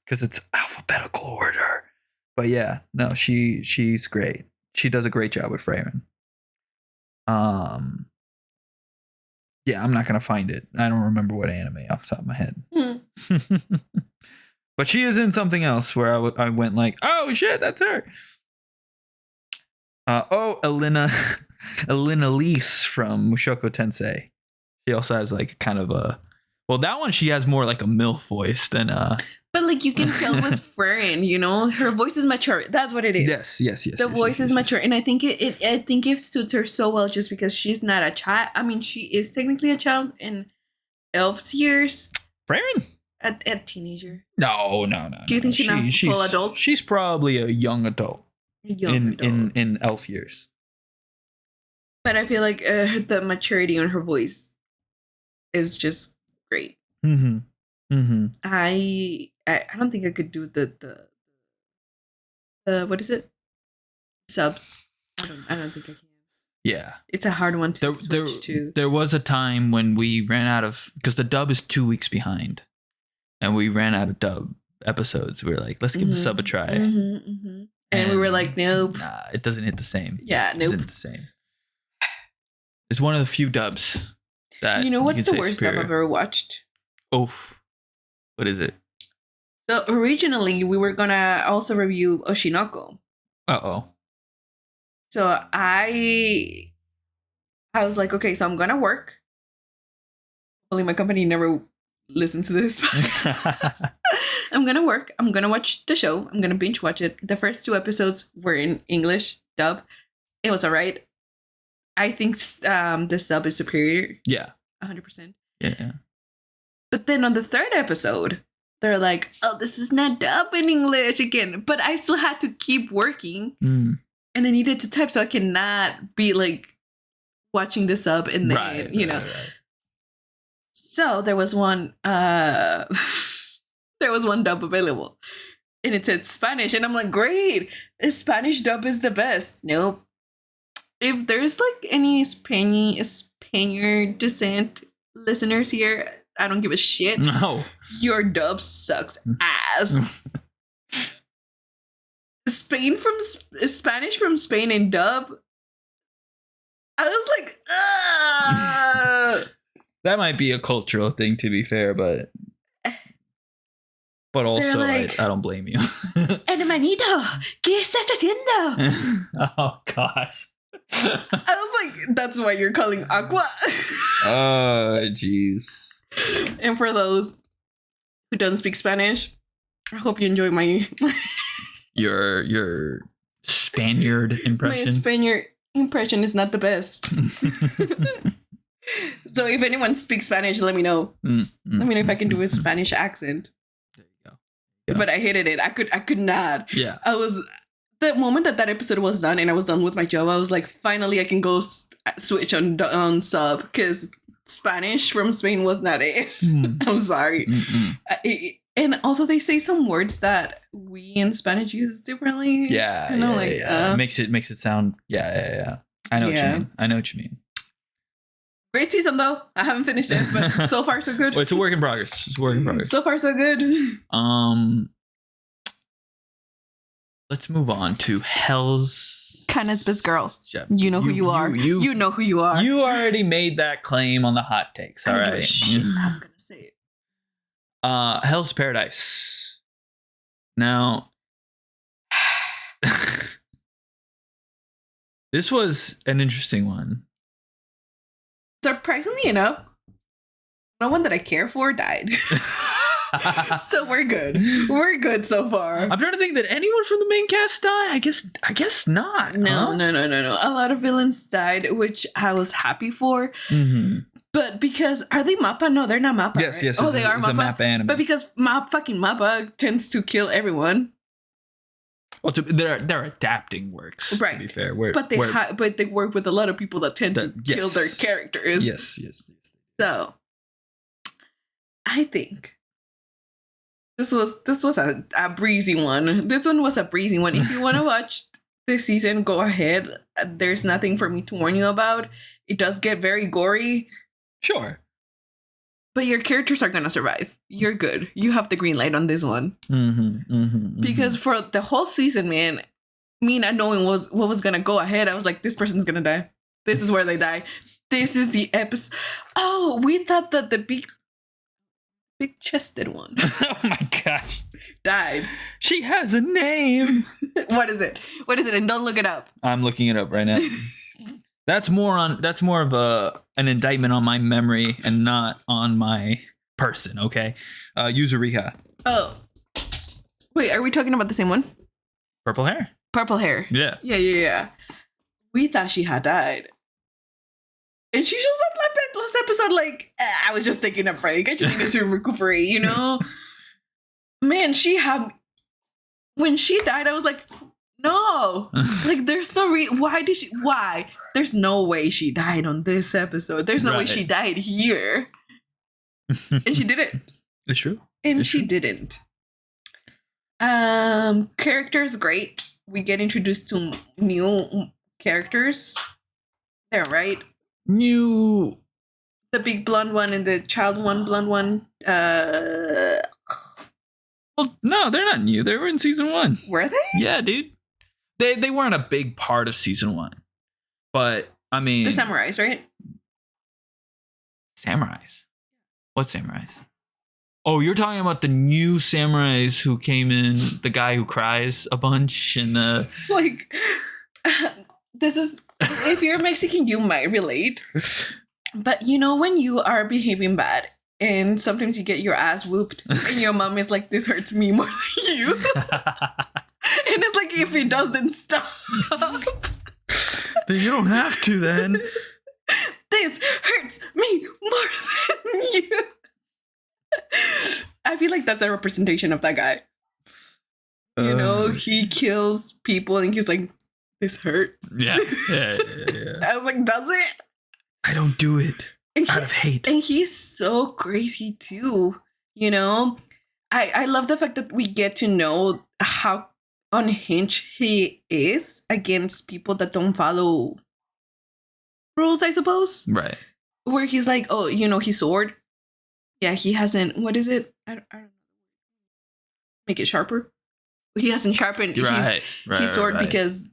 because it's alphabetical order. But yeah, no, she's great. She does a great job with Frieren. Yeah, I'm not gonna find it. I don't remember what anime off the top of my head. But she is in something else where I went like, oh shit, that's her. Elena Lise from Mushoku Tensei. She also has kind of a, well, that one she has more like a MILF voice than But you can tell with Frieren, her voice is mature. That's what it is. Yes. The voice is mature, and I think it suits her so well just because she's not a child. I mean, she is technically a child in Elf's years. Frieren? A teenager. No. Do you think she's not full adult? She's probably a young adult. In Elf years. But I feel like the maturity on her voice is just great. I don't think I could do the what is it? Subs. I don't think I can. Yeah. It's a hard one to switch to. There was a time when we ran out of, because the dub is 2 weeks behind, and we ran out of dub episodes. We were like, let's give the sub a try. And we were like, nope. Nah, it doesn't hit the same. Yeah, nope. It doesn't hit the same. It's one of the few dubs that what's the worst dub I've ever watched? Oof. What is it? So originally, we were gonna also review Oshinoko. So I was like, okay, so I'm gonna work. Hopefully, my company never listens to this. I'm gonna work. I'm gonna watch the show. I'm gonna binge watch it. The first 2 episodes were in English dub. It was alright. I think the sub is superior. Yeah, 100%. Yeah. But then on the 3rd episode, they're like, "Oh, this is not dub in English again." But I still had to keep working, and I needed to type, so I cannot be like watching the sub and then Right. So there was one. There was one dub available, and it said Spanish, and I'm like, "Great, Spanish dub is the best." Nope. If there's like any Spaniard descent listeners here, I don't give a shit. No. Your dub sucks ass. Spanish from Spain and dub. I was like, ugh. That might be a cultural thing, to be fair, but also, like, I don't blame you. Hermanito, ¿qué estás haciendo? Oh, gosh. I was like, that's why you're calling agua. Oh, jeez. And for those who don't speak Spanish, I hope you enjoy my your Spaniard impression. My Spaniard impression is not the best. So if anyone speaks Spanish, let me know. Let me know if I can do a Spanish accent. There you go. But I hated it. I could not. Yeah. I was the moment that episode was done and I was done with my job. I was like, finally, I can go switch on sub, because Spanish from Spain was not it. I'm sorry. And also, they say some words that we in Spanish use differently. Yeah, makes it sound. Yeah. I know what you mean. Great season though. I haven't finished it, but so far so good. Well, it's a work in progress. So far so good. Let's move on to Hell's Kanezba's girl. You know who you are. You know who you are. You already made that claim on the hot takes. All right. I'm gonna say it. Hell's Paradise. Now, this was an interesting one. Surprisingly enough, no one that I care for died. So we're good. We're good so far. I'm trying to think, that anyone from the main cast die? I guess not. No. A lot of villains died, which I was happy for. Mm-hmm. But because, are they Mappa? No, they're not Mappa. Yes, right? Oh, they are Mappa. A Mappa anime. But because fucking Mappa tends to kill everyone. Well, they're adapting works, right? To be fair, but they work with a lot of people that tend to kill their characters. Yes. So, I think this was a breezy one. This one was a breezy one. If you want to watch this season, go ahead. There's nothing for me to warn you about. It does get very gory. Sure. But your characters are going to survive. You're good. You have the green light on this one. Because for the whole season, man, me not knowing what was going to go ahead, I was like, this person's going to die. This is where they die. This is the episode. Oh, we thought that the big-chested one. Oh my gosh. Died. She has a name. What is it? And don't look it up. I'm looking it up right now. That's more of an indictment on my memory and not on my person, okay? Yuzuriha. Oh. Wait, are we talking about the same one? Purple hair. Yeah. We thought she had died. And she shows up last episode like, I was just taking a break. I just needed to recuperate, you know? Man, when she died, I was like, no. Like, there's no why? There's no way she died on this episode. There's no way she died here. And she didn't. It's true. And she didn't. Characters, great. We get introduced to new characters. They're right. New. The big blonde one and the child blonde one. Well, no, they're not new. They were in season 1. Were they? Yeah, dude. They weren't a big part of season 1. But, I mean... The samurais, right? Samurais? What samurais? Oh, you're talking about the new samurais who came in, the guy who cries a bunch and like this is, if you're Mexican, you might relate. But you know when you are behaving bad and sometimes you get your ass whooped and your mom is like, this hurts me more than you. And it's like, if it doesn't stop, then you don't have to then. This hurts me more than you. I feel like that's a representation of that guy. You know, he kills people and he's like, this hurts. Yeah. I was like, does it? I don't do it out of hate. And he's so crazy too. You know, I love the fact that we get to know how unhinged he is against people that don't follow rules, I suppose. Right. Where he's like, oh, you know, his sword. Yeah, he hasn't. What is it? I don't know. Make it sharper. He hasn't sharpened his sword because it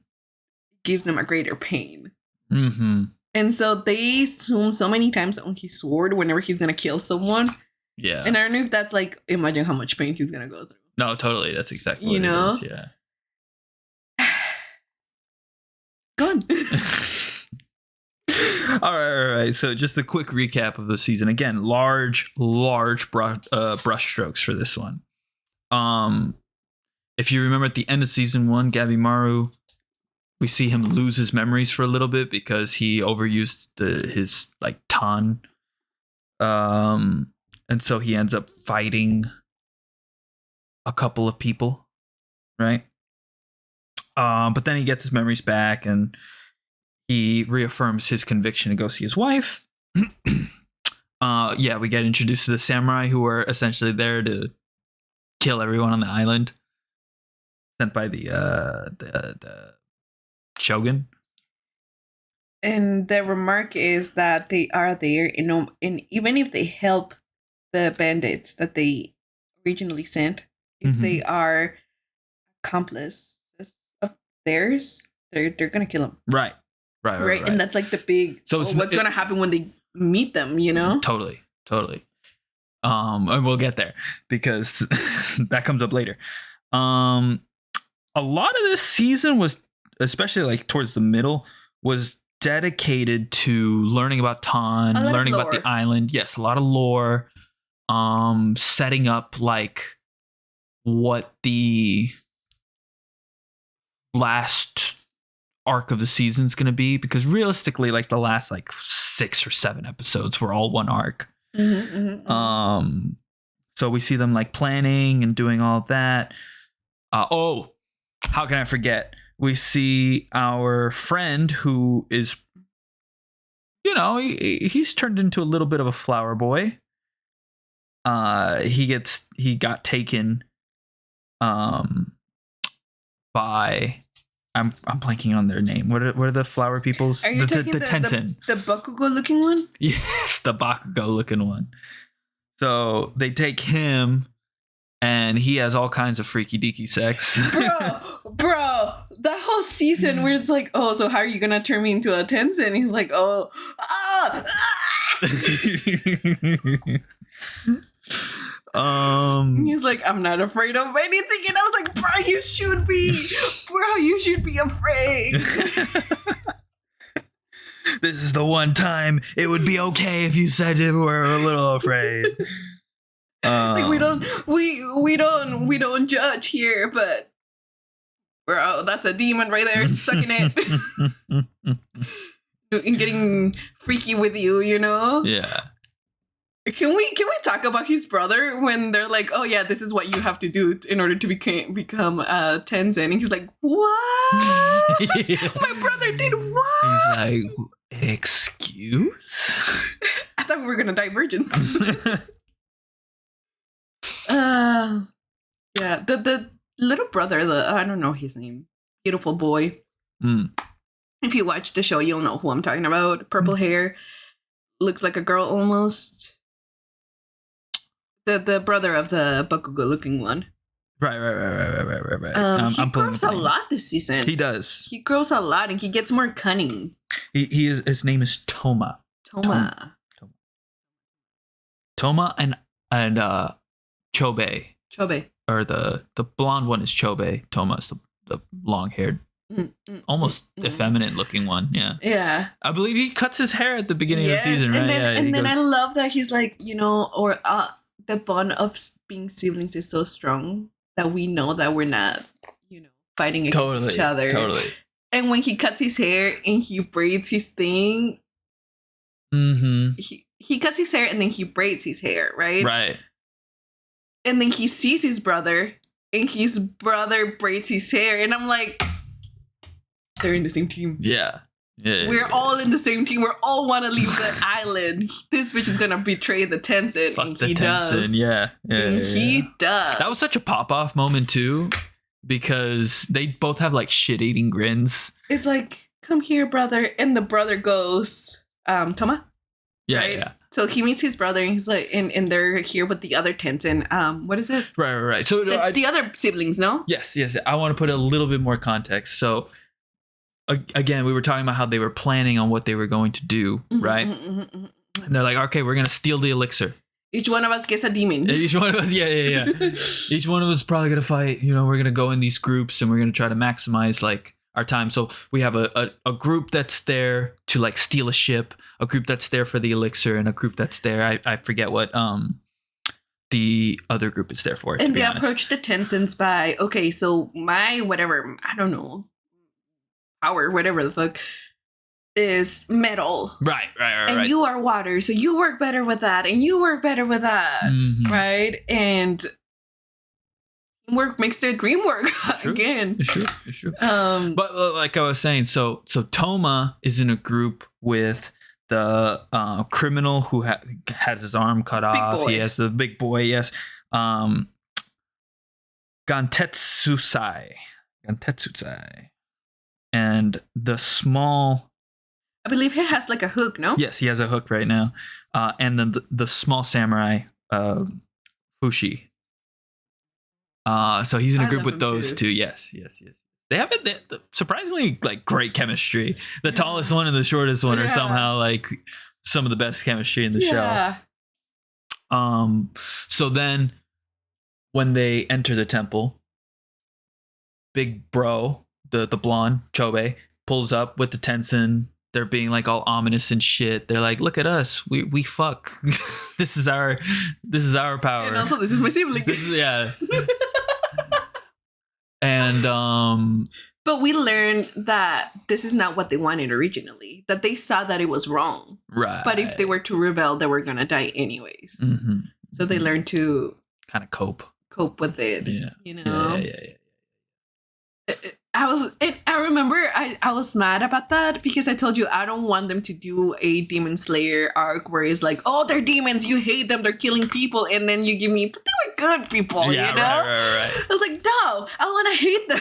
gives him a greater pain. Mm-hmm. And so they zoom so many times on his sword whenever he's gonna kill someone. Yeah. And I don't know if that's like, imagine how much pain he's gonna go through. No, totally. That's exactly what it is. Yeah. Go on. All right. So just a quick recap of the season. Again, large brush strokes for this one. If you remember at the end of season 1, Gabimaru, we see him lose his memories for a little bit because he overused his like ton. And so he ends up fighting a couple of people, right? But then he gets his memories back and he reaffirms his conviction to go see his wife. Yeah, we get introduced to the samurai who are essentially there to kill everyone on the island, sent by the shogun. And the remark is that they are there, you know, and even if they help the bandits that they originally sent, if they are accomplices of theirs, they're gonna kill them. Right. And that's like the big. So what's gonna happen when they meet them? You know. Totally. And we'll get there because that comes up later. A lot of this season was, especially like towards the middle, was dedicated to learning about Tan, learning about the island. Yes, a lot of lore. Setting up like what the last arc of the season is going to be, because realistically, like the last like 6 or 7 episodes were all one arc. So we see them like planning and doing all of that. How can I forget? We see our friend who is, you know, he's turned into a little bit of a flower boy. He got taken by, I'm blanking on their name. What are the flower peoples? Are you talking the Tensen? The Bakugo looking one? Yes, the Bakugo looking one. So they take him and he has all kinds of freaky deaky sex. Bro, that whole season where it's like, oh, so how are you gonna turn me into a Tensen? He's like, he's like, I'm not afraid of anything, and I was like, bro, you should be afraid. This is the one time it would be okay if you said you were a little afraid. Like we don't judge here, but bro, that's a demon right there sucking it and getting freaky with you, you know? Yeah. Can we talk about his brother when they're like, oh yeah, this is what you have to do in order to become Tensen, and he's like, what? My brother did what? He's like, excuse? I thought we were gonna divergence. Yeah, the little brother, I don't know his name, beautiful boy. If you watch the show, you'll know who I'm talking about. Purple hair, looks like a girl almost. The brother of the Bakugo looking one. Right. He grows a lot this season. He does. He grows a lot and he gets more cunning. He is. His name is Toma. Toma and Chobei. Or the blonde one is Chobei. Toma's the long-haired, almost effeminate looking one. Yeah. Yeah. I believe he cuts his hair at the beginning of the season, right? And then I love that he's like, or the bond of being siblings is so strong that we know that we're not, fighting against each other. Totally. And when he cuts his hair and he braids his thing, he cuts his hair and then he braids his hair, right? Right. And then he sees his brother and his brother braids his hair. And I'm like, they're in the same team. Yeah. We're all in the same team. We all want to leave the island. This bitch is going to betray the Tencent. Fuck and the he Tencent. does. Yeah. He does. That was such a pop-off moment, too, because they both have, like, shit-eating grins. It's like, come here, brother. And the brother goes, Toma? Yeah, right? yeah. So he meets his brother, and he's like, and they're here with the other Tencent. What is it? Right. So the other siblings, no? Yes. I want to put a little bit more context. So again, we were talking about how they were planning on what they were going to do, right? And they're like, okay, we're gonna steal the elixir. Each one of us gets a demon. Each one of us, yeah. Each one of us is probably gonna fight. We're gonna go in these groups, and we're gonna try to maximize like our time. So we have a group that's there to like steal a ship, a group that's there for the elixir, and a group that's there. I forget what the other group is there for. And they approach the Tencents by, okay, so my whatever, I don't know, power, whatever the fuck, is metal. Right. And you are water, so you work better with that, and you work better with that, right? And work makes the dream work again. It's true. But like I was saying, so Toma is in a group with the criminal who has his arm cut off. He has the big boy, yes. Gantetsusai. And the small... I believe he has like a hook, no? Yes, he has a hook right now. And then the small samurai, Fushi. So he's in a group with those two. Yes. They have surprisingly like great chemistry. The tallest one and the shortest one are somehow like some of the best chemistry in the show. So then when they enter the temple, big bro, the blonde Chobei, pulls up with the Tencent. They're being like all ominous and shit. They're like, look at us. We fuck. This is our power. And also this is my sibling. Yeah. And but we learned that this is not what they wanted originally, that they saw that it was wrong, right? But if they were to rebel, they were gonna die anyways. So they learned to kind of cope with it. Yeah. I remember I was mad about that because I told you I don't want them to do a Demon Slayer arc where it's like, oh, they're demons, you hate them, they're killing people, and then you give me, but they were good people, Right. I was like, no, I want to hate them.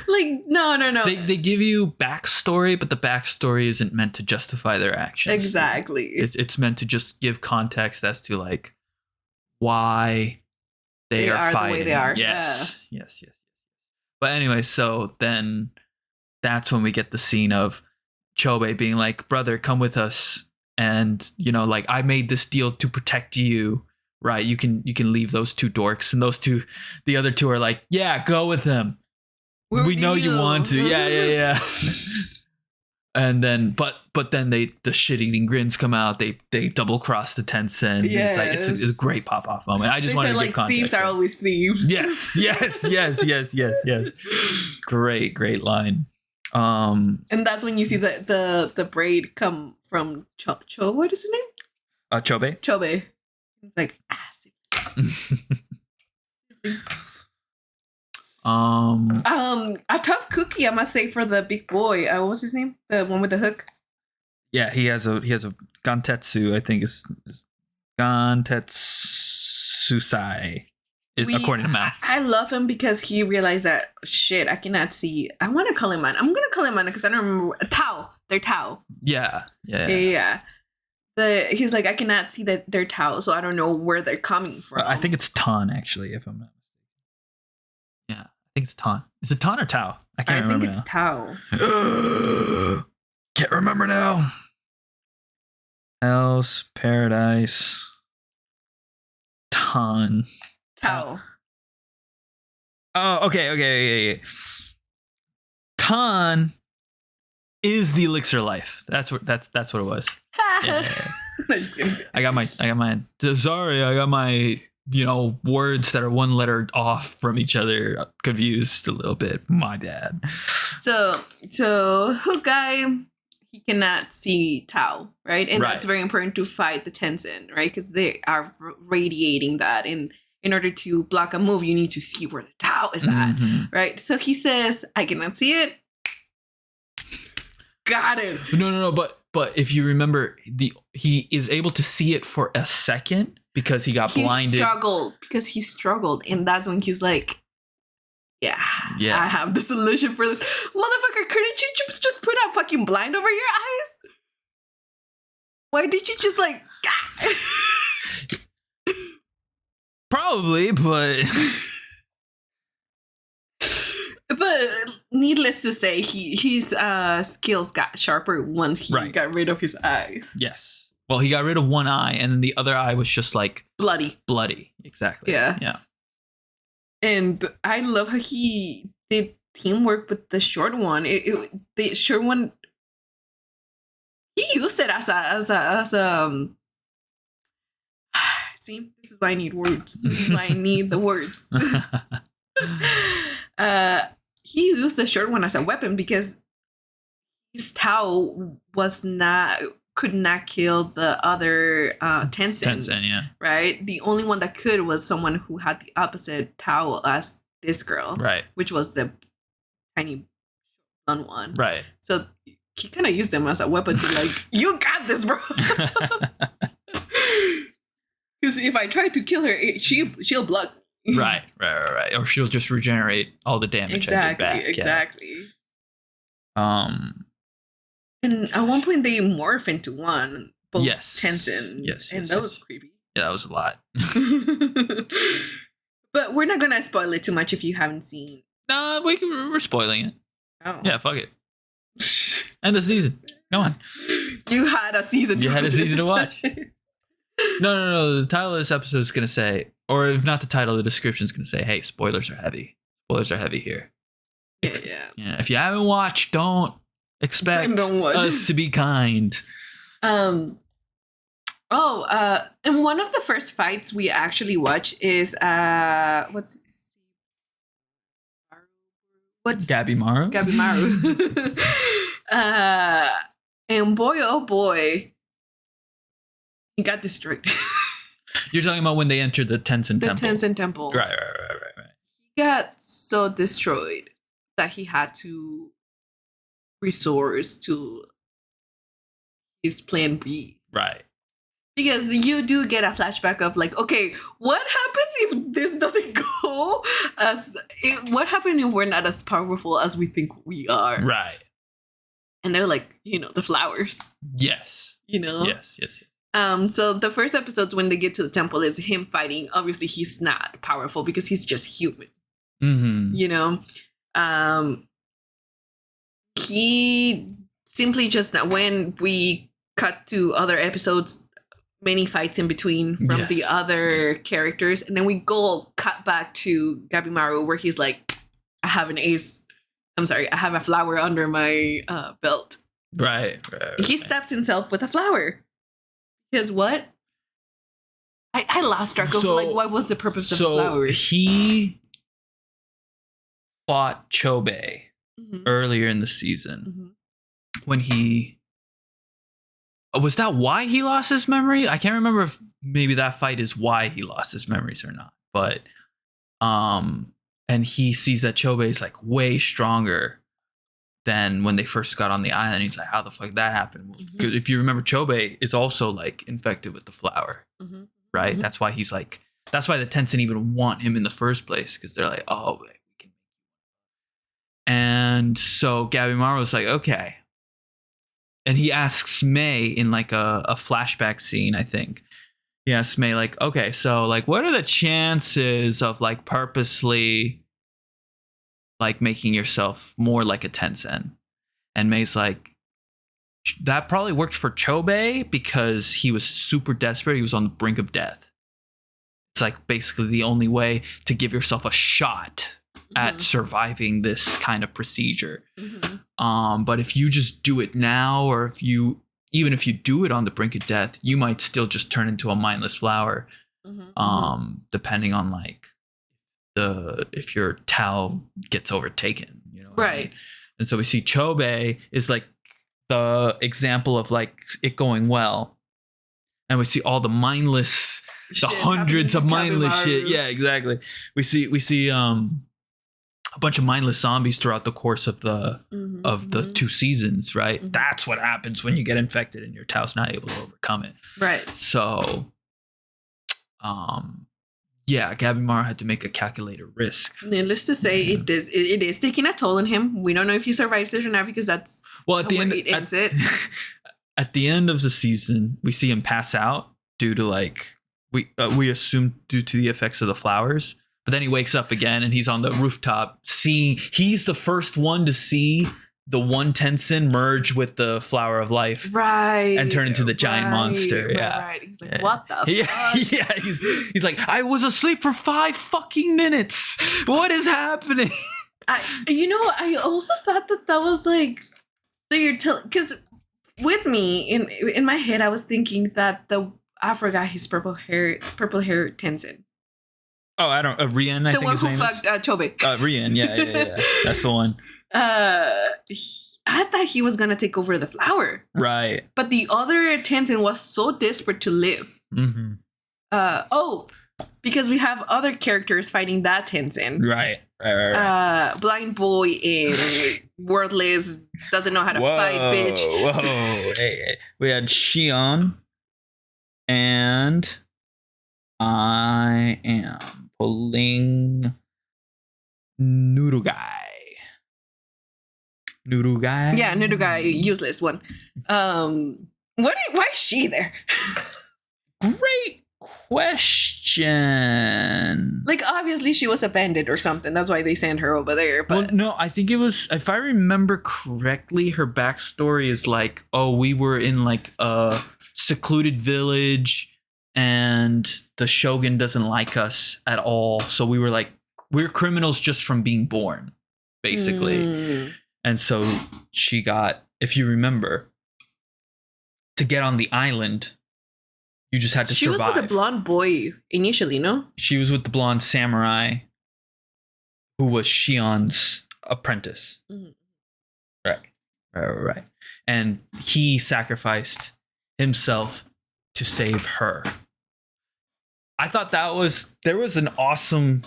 Like, no. They give you backstory, but the backstory isn't meant to justify their actions. Exactly. It's meant to just give context as to like why they are fighting. The way they are. Yes. But anyway, so then that's when we get the scene of Chobei being like, brother, come with us. And, like, I made this deal to protect you, right? You can leave those two dorks. And the other two are like, yeah, go with them. We know you want to. Yeah. And then, but then the shit-eating grins come out. They double cross the Tencent. Yes. It's a great pop-off moment. I just wanted to give context. Thieves are always thieves. Yes. Great line. And that's when you see the braid come from what is his name? Chobei. It's like acid. A tough cookie, I must say, for the big boy. What was his name? The one with the hook. Yeah, he has a Gantetsu. I think is Gantetsusai. According to Mao. I love him because he realized that shit. I cannot see. I want to call him man. I'm gonna call him man because I don't remember. Tao. They're Tao. Yeah. He's like, I cannot see that they're Tao, so I don't know where they're coming from. I think it's Tan, actually, if I'm not mistaken. Yeah, I think it's Tan. Is it Tan or Tao? I can't remember. I think it's Tao. Can't remember now. Hell's Paradise. Tao. Oh, okay. Tan is the elixir of life. That's what it was. Yeah. I'm just kidding. I got my sorry, I got my words that are one letter off from each other confused a little bit. My bad. So Hook Guy, he cannot see Tao, right? And that's very important to fight the Tenzin, right? Because they are radiating that. And in order to block a move, you need to see where the Tao is at, right? So he says, I cannot see it. Got it. No. But if you remember, he is able to see it for a second because he got blinded. He struggled. And that's when he's like, yeah, I have the solution for this. Motherfucker, couldn't you just put a fucking blind over your eyes? Why did you just like... Probably, but... But needless to say, his skills got sharper once he got rid of his eyes. Yes. Well, he got rid of one eye, and then the other eye was just like... Bloody. Exactly. Yeah. And I love how he did teamwork with the short one. The short one, he used it as a see, this is why I need words. This is why I need the words. He used the short one as a weapon because his Tao could not kill the other Tenzin, yeah. Right? The only one that could was someone who had the opposite Tao as this girl. Right. Which was the tiny blonde one. Right. So he kind of used them as a weapon to like, you got this, bro. Because if I try to kill her, she'll block me. Right. Or she'll just regenerate all the damage I did back. Exactly. Yeah. And at one point they morph into one, both Tenzin. Yes. And that was creepy. Yeah, that was a lot. But we're not gonna spoil it too much if you haven't seen. No, we're spoiling it. Oh. Yeah, fuck it. End of season. Come on. You had a season to watch. No. The title of this episode is gonna say, or if not the title, the description is gonna say, hey, spoilers are heavy. Spoilers are heavy here. Yeah. If you haven't watched, don't expect us to be kind. And one of the first fights we actually watch is what's Gabimaru? And boy, oh boy, he got destroyed. You're talking about when they entered the Tenzin Temple. The Tenzin Temple. Right. He got so destroyed that he had to resource to his plan B. Right. Because you do get a flashback of like, okay, what happens if this doesn't go what happens if we're not as powerful as we think we are? Right. And they're like, the flowers. Yes. Yes. So the first episodes when they get to the temple is him fighting. Obviously, he's not powerful because he's just human. Mm-hmm. He simply just, when we cut to other episodes, many fights in between from the other characters, and then we cut back to Gabimaru where he's like, I have a flower under my belt. Right. He stabs himself with a flower. Because what? I lost track of what was the purpose of the flowers? He fought Chobei earlier in the season when he... Was that why he lost his memory? I can't remember if maybe that fight is why he lost his memories or not. But, and he sees that Chobei is like way stronger than when they first got on the island. He's like, how the fuck that happened? Because if you remember, Chobei is also like infected with the flower, right? That's why he's like, that's why the Tenzin even want him in the first place. Because they're like, oh, we can. And so Gabimaru's like, okay. And he asks Mei in like a flashback scene, I think. He asks Mei like, okay, so like, what are the chances of like purposely like making yourself more like a Tenzin? And Mei's like, that probably worked for Chobei because he was super desperate. He was on the brink of death. It's like basically the only way to give yourself a shot at surviving this kind of procedure. But if you just do it now, or even if you do it on the brink of death, you might still just turn into a mindless flower. Depending on like if your Tao gets overtaken, you know. Right. I mean? And so we see Chobe is like the example of like it going well. And we see all the mindless, the hundreds of mindless shit. Yeah, exactly. We see a bunch of mindless zombies throughout the course of the 2 seasons, right? That's what happens when you get infected and your Tao's not able to overcome it. Right. So yeah, Gabimaru had to make a calculated risk. Needless to say, it is taking a toll on him. We don't know if he survives it or not because that's at the end at the end of the season, we see him pass out due to like we assume due to the effects of the flowers. But then he wakes up again and he's on the rooftop he's the first one to see the one Tenzin merge with the flower of life. Right. And turn into the giant monster. Yeah. Right. He's like, what the fuck? Yeah. He's like, I was asleep for 5 fucking minutes. What is happening? I also thought that was like, so you're because with me in my head, I was thinking that I forgot his purple hair Tenzin. Oh, I don't. Rian, the one who fucked Chobe. Rian, yeah. That's the one. I thought he was gonna take over the flower. Right. But the other Tenzin was so desperate to live. Because we have other characters fighting that Tenzin. Right. Blind boy and worthless, doesn't know how to fight, bitch. Whoa. Hey. We had Shion, and I am pulling Nurugai. Yeah, Nurugai, useless one. Why is she there? Great question. Like, obviously she was abandoned or something. That's why they sent her over there. But well, no, I think it was, if I remember correctly, her backstory is like, we were in like a secluded village and the shogun doesn't like us at all. So we're criminals just from being born, basically. And so she got, if you remember, to get on the island, you just had to survive. She was with the blonde boy initially, no? She was with the blonde samurai who was Shion's apprentice. Right. And he sacrificed himself to save her. I thought there was an awesome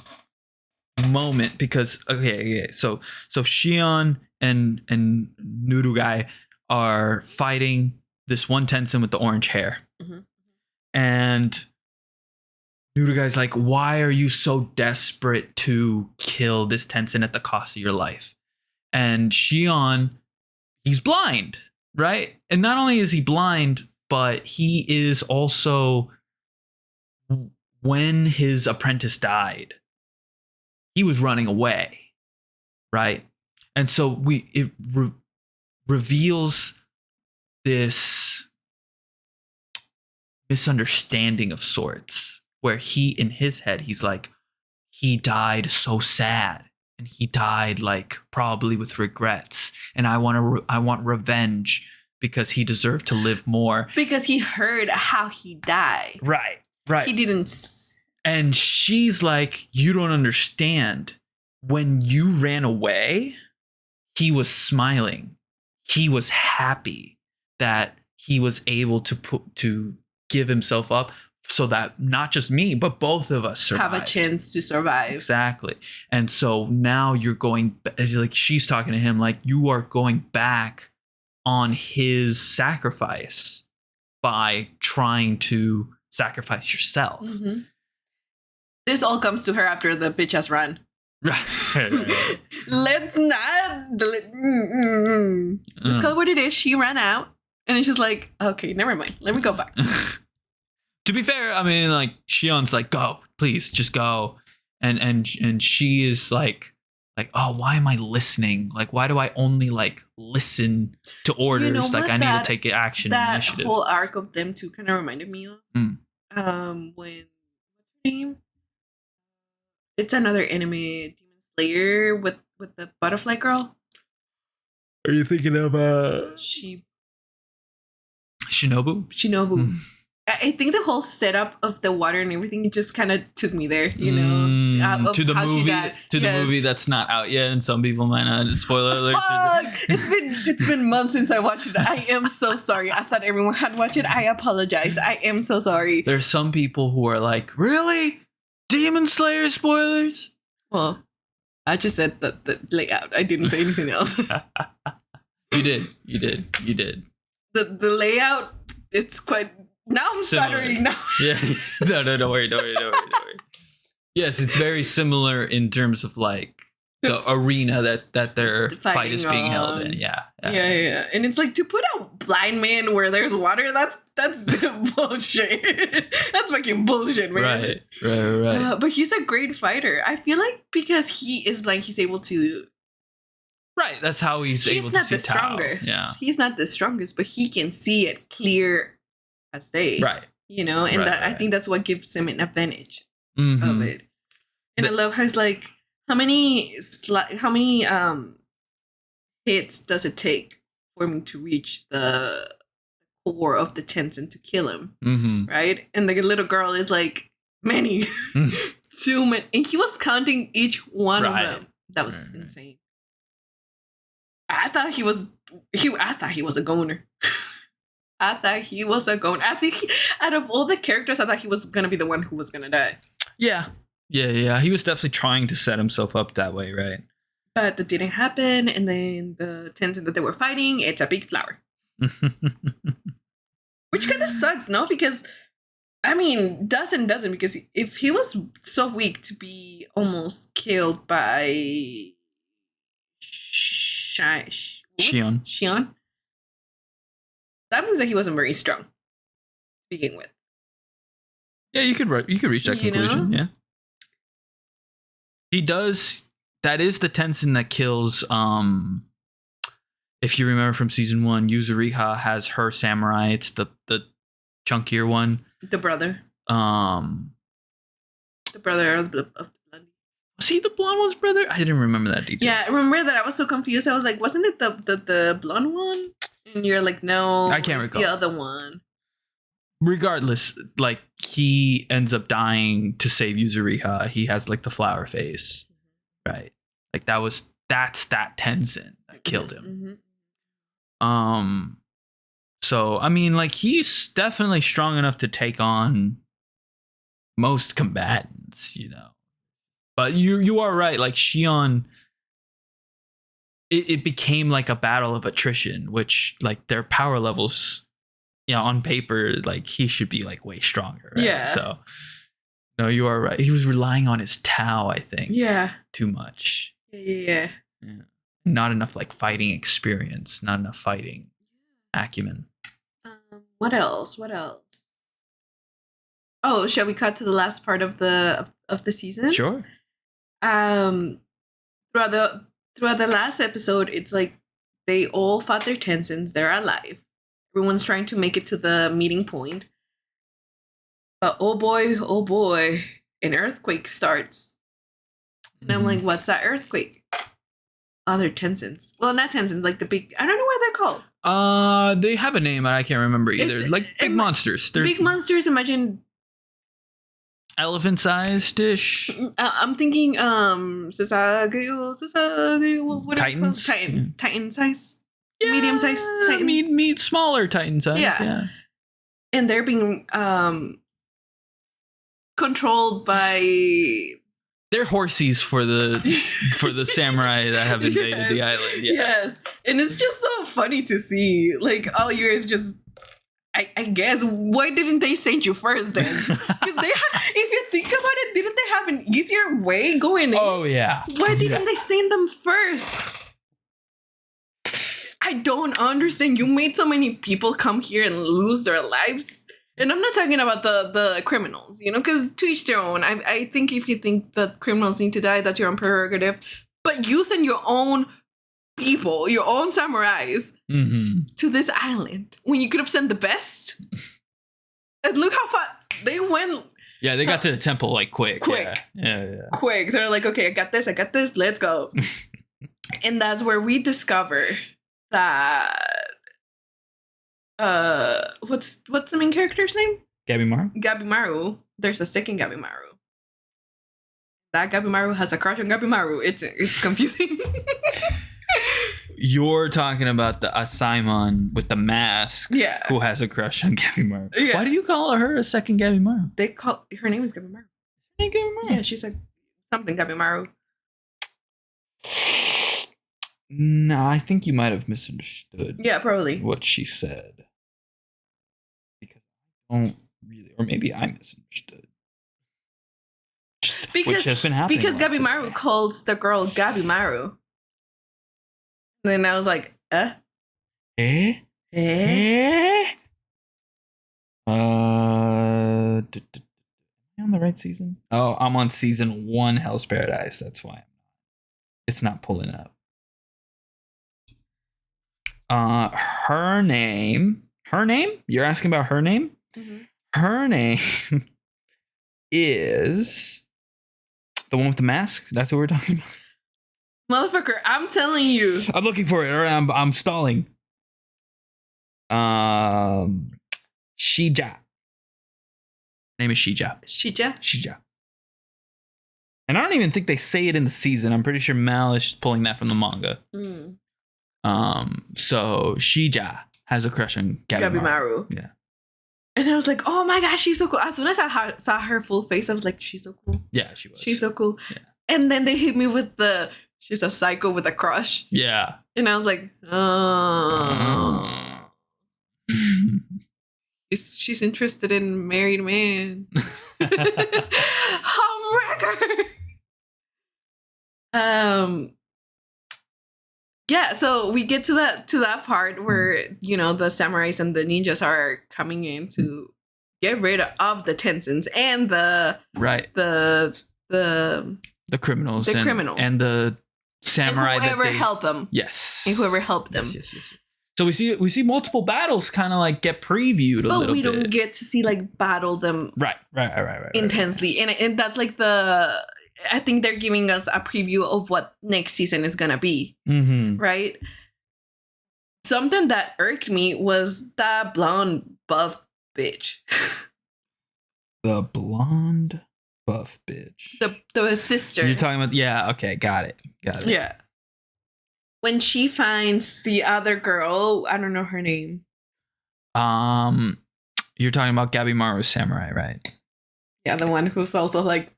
moment because so Shion and Nurugai are fighting this one Tenzin with the orange hair. And Nurugai's like, why are you so desperate to kill this Tenzin at the cost of your life? And Shion, he's blind, right? And not only is he blind, but he is also, when his apprentice died, he was running away, right? And so it reveals this misunderstanding of sorts, where he, in his head, he's like, he died so sad, and he died like probably with regrets, and I want revenge because he deserved to live more. Because he heard how he died. Right. He didn't. And she's like, you don't understand. When you ran away, he was smiling. He was happy that he was able to give himself up so that not just me, but both of us survived. Have a chance to survive. Exactly. And so now you're going, like she's talking to him, like you are going back on his sacrifice by trying to sacrifice yourself. This all comes to her after the bitch has run. Right. Let's not. Let's call it what it is. She ran out. And then she's like, okay, never mind. Let me go back. To be fair, I mean, like, Shion's like, go, please, just go. And she is like, oh, why am I listening? Like, why do I only like listen to orders? You know what, like, I need to take action. That initiative. Whole arc of them two kind of reminded me of when name? It's another anime, Demon Slayer with the butterfly girl. Are you thinking of Shinobu? Shinobu. I think the whole setup of the water and everything just kind of took me there, you know. To the movie that's not out yet, and some people might not. Spoiler alert! Fuck! It's been months since I watched it. I am so sorry. I thought everyone had watched it. I apologize. I am so sorry. There's some people who are like, really, Demon Slayer spoilers? Well, I just said the layout. I didn't say anything else. You did. The layout. It's quite. Now I'm stuttering. Now. Yeah. No, don't worry. Yes, it's very similar in terms of like the arena that their fight is being held in. Yeah. And it's like, to put a blind man where there's water, that's bullshit. That's fucking bullshit, man. Right. But he's a great fighter. I feel like because he is blind, he's able to. Right, that's how he's able to see not the strongest. Yeah. He's not the strongest, but he can see it clear as day. Right. You know, and I think that's what gives him an advantage of it. And I love how it's like, how many hits does it take for me to reach the core of the Tenzin to kill him? Mm-hmm. Right? And the little girl is like, many. Too many. And he was counting each one of them. That was insane. I thought he was a goner. I thought he was a goner. I think out of all the characters, I thought he was going to be the one who was going to die. Yeah. He was definitely trying to set himself up that way, right? But that didn't happen. And then the Tenzin that they were fighting, it's a big flower. Which kind of sucks, no? Because, I mean, doesn't. Because if he was so weak to be almost killed by Shion, that means that he wasn't very strong to begin with. Yeah, you could reach that conclusion. Know? Yeah, he does. That is the Tenzin that kills. If you remember from season 1, Yuzuriha has her samurai. It's the chunkier one. The brother. The brother of the blood. Was he the blonde one's brother? I didn't remember that detail. Yeah, I remember that. I was so confused. I was like, wasn't it the blonde one? And you're like, no, I can't recall. The other one. Regardless, like, he ends up dying to save Yuzuriha. He has like the flower face, right? Like that's that Tenzin that killed him. Mm-hmm. So I mean, like, he's definitely strong enough to take on most combatants, you know. But you are right. Like, Shion, it became like a battle of attrition, which, like, their power levels, you know, on paper, like, he should be like way stronger. Right? Yeah. So, no, you are right. He was relying on his Tao, I think. Yeah. Too much. Yeah. Not enough like fighting experience. Not enough fighting acumen. What else? Oh, shall we cut to the last part of the season? Sure. Throughout the last episode, it's like they all fought their Tenzins. They're alive. Everyone's trying to make it to the meeting point. But oh boy, an earthquake starts. And I'm like, what's that earthquake? Other Tenzins. Well, not Tenzins, like the big, I don't know what they're called. They have a name, I can't remember either. It's, like big monsters. They're big monsters, imagine elephant-sized-ish. I'm thinking Sasageo, Titans. Titan size. Yeah, medium size Titans. Meet smaller Titan size. Yeah. And they're being controlled by, they're horsies for the samurai that have invaded the island. Yeah. Yes. And it's just so funny to see. Like, all you guys just, I guess, why didn't they send you first then? Because if you think about it, didn't they have an easier way going in? Oh, yeah. Why didn't they send them first? I don't understand. You made so many people come here and lose their lives. And I'm not talking about the criminals, you know, because to each their own. I think if you think that criminals need to die, that's your own prerogative. But you send your own people, your own samurais, to this island when you could have sent the best. And look how far they went. Yeah, they got to the temple like quick. Yeah. Quick. They're like, okay, I got this, let's go. And that's where we discover that what's the main character's name? Gabimaru. There's a second Gabimaru. That Gabimaru has a crush on Gabimaru. It's confusing. You're talking about the Asaimon with the mask, who has a crush on Gabimaru. Yeah. Why do you call her a second Gabimaru? Her name is Gabimaru. Yeah, she said something Gabimaru. No, I think you might have misunderstood. Yeah, probably what she said. Because I don't really, or maybe I misunderstood. Because Gabimaru calls the girl Gabimaru. And then I was like, Am I on the right season? Oh, I'm on season 1, Hell's Paradise. That's why it's not pulling up. Her name? You're asking about her name? Mm-hmm. Her name is the one with the mask. That's what we're talking about. Motherfucker, I'm telling you. I'm looking for it. I'm stalling. Shija. Name is Shija. Shija. And I don't even think they say it in the season. I'm pretty sure Mal is pulling that from the manga. So Shija has a crush on Gabimaru. Yeah. And I was like, oh my gosh, she's so cool. As soon as I saw her full face, I was like, she's so cool. Yeah, she was. She's so cool. Yeah. And then they hit me with she's a psycho with a crush. Yeah. And I was like, oh. She's interested in married man. Homewrecker. Yeah, so we get to that part where, the samurais and the ninjas are coming in to get rid of the Tensins and the criminals. The criminals. And the samurai. And whoever helped them. Yes. And whoever helped them. Yes. So we see multiple battles kind of like get previewed a little bit. But we don't get to see like battle them right. intensely. And that's like I think they're giving us a preview of what next season is gonna be. Mm-hmm. Right? Something that irked me was that blonde buff bitch. The blonde buff bitch. The sister. You're talking about okay, got it. Yeah. When she finds the other girl, I don't know her name. You're talking about Gabimaru's samurai, right? Yeah, the one who's also like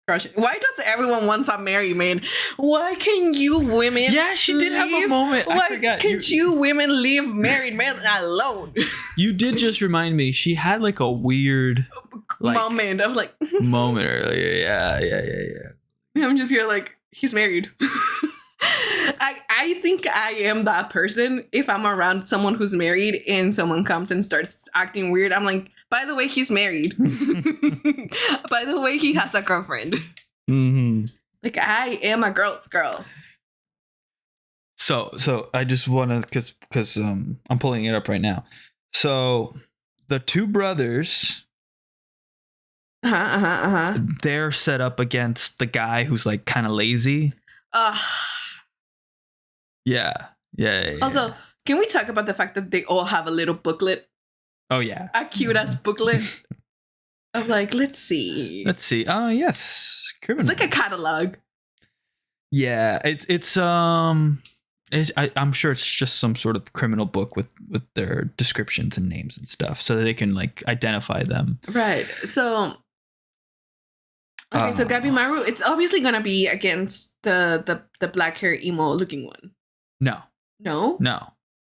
crushing. Why does everyone want some married man? Why can you women? Yeah, she did have a moment. I forgot. Can't you women leave married men alone? You did just remind me. She had like a weird moment. I was like moment earlier. Yeah. I'm just here like he's married. I think I am that person. If I'm around someone who's married and someone comes and starts acting weird, I'm like, by the way, he's married. By the way, he has a girlfriend. Mm-hmm. Like, I am a girl's girl. So I just want to, because I'm pulling it up right now. So the two brothers, they're set up against the guy who's like kind of lazy. Yeah. Also, can we talk about the fact that they all have a little booklet? Oh, yeah. A cute-ass booklet. of like, let's see. Oh, yes. Criminals. It's like a catalog. Yeah. I'm sure it's just some sort of criminal book with their descriptions and names and stuff so that they can like identify them. Right. So... Okay, so Gabimaru, it's obviously gonna be against the black hair emo looking one. No.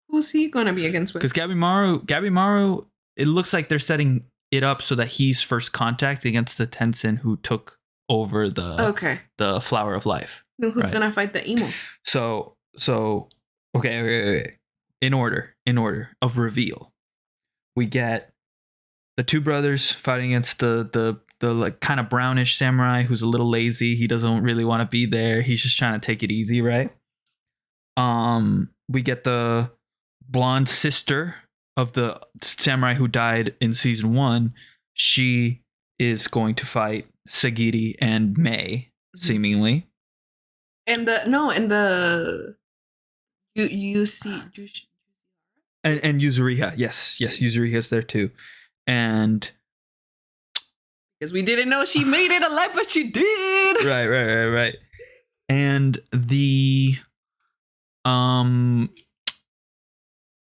Who's he gonna be against? Because Gabimaru, it looks like they're setting it up so that he's first contact against the Tenzin who took over the Flower of Life. Then who's gonna fight the emo? So okay. In order of reveal, we get the two brothers fighting against the like kind of brownish samurai who's a little lazy. He doesn't really want to be there. He's just trying to take it easy, right? We get the blonde sister of the samurai who died in season 1. She is going to fight Sagiri and Mei, seemingly. You see and Yuzuriha. Yes, Yuzuriha's there too. And because we didn't know she made it alive, but she did. Right. And the I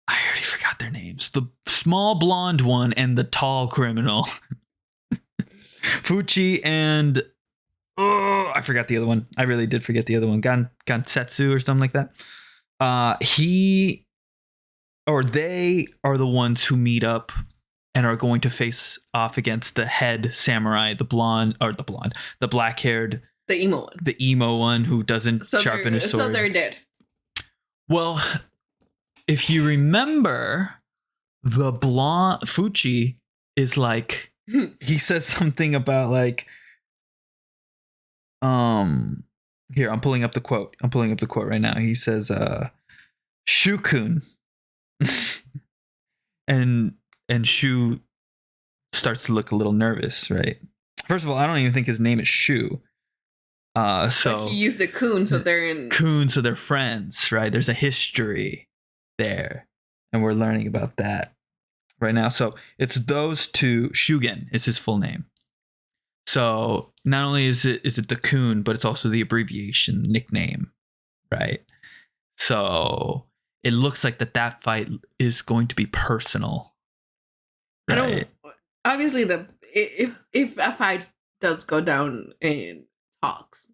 already forgot their names. The small blonde one and the tall criminal. Fuchi and I forgot the other one. I really did forget the other one. Gansetsu or something like that. They are the ones who meet up and are going to face off against the head samurai, the black-haired, the emo one who doesn't sharpen his sword. So they're dead. Well, if you remember, the blonde Fuchi is like, he says something about like, here, I'm pulling up the quote right now. He says, Shukun. and Shu starts to look a little nervous, right? First of all, I don't even think his name is Shu. So like he used a kun, so they're friends, right? There's a history there, and we're learning about that right now. So it's those two. Shugen is his full name. So not only is it the kun, but it's also the abbreviation nickname, right? So it looks like that fight is going to be personal. Right? Obviously, if a fight does go down in talks,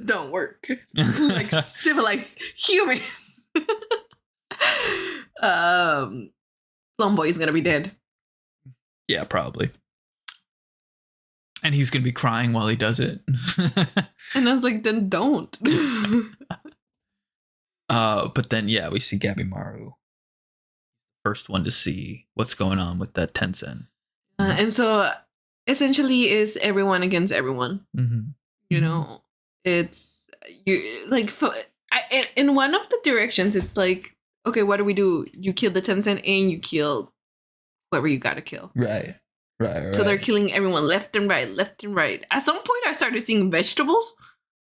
don't work like civilized humans. Lomboy is gonna be dead. Yeah, probably. And he's gonna be crying while he does it. And I was like, then don't. But then we see Gabimaru, first one to see what's going on with that Tencent. And so essentially is everyone against everyone. Mm-hmm. You know, it's you like in one of the directions. It's like, okay, what do we do? You kill the Tencent and you kill whoever you gotta kill. Right. So they're killing everyone left and right. At some point, I started seeing vegetables.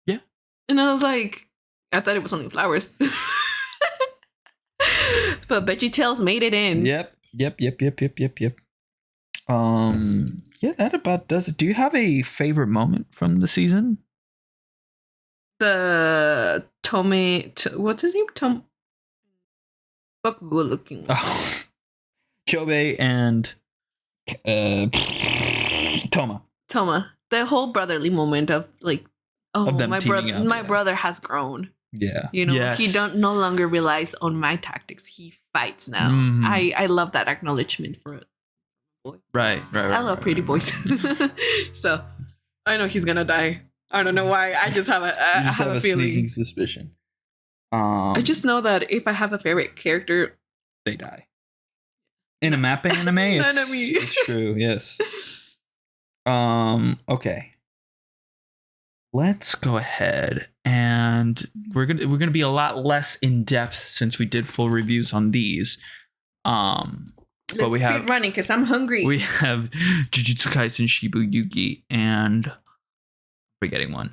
Yeah. And I was like, I thought it was only flowers. But VeggieTales made it in. Yep. That about does it. Do you have a favorite moment from the season? The what's his name? Bakugo looking one. Oh. Chobe and Toma. The whole brotherly moment of like, my brother has grown. Yeah. You know, he no longer relies on my tactics. He fights now. Mm-hmm. I love that acknowledgement for it. Right. I love pretty boys. So I know he's gonna die. I don't know why. I just have a feeling. Sneaking suspicion. I just know that if I have a favorite character, they die. In a mapping anime, it's true. Yes. Okay. Let's go ahead and we're gonna be a lot less in depth since we did full reviews on these. But we have running because I'm hungry. We have Jujutsu Kaisen Shiboyugi and forgetting one.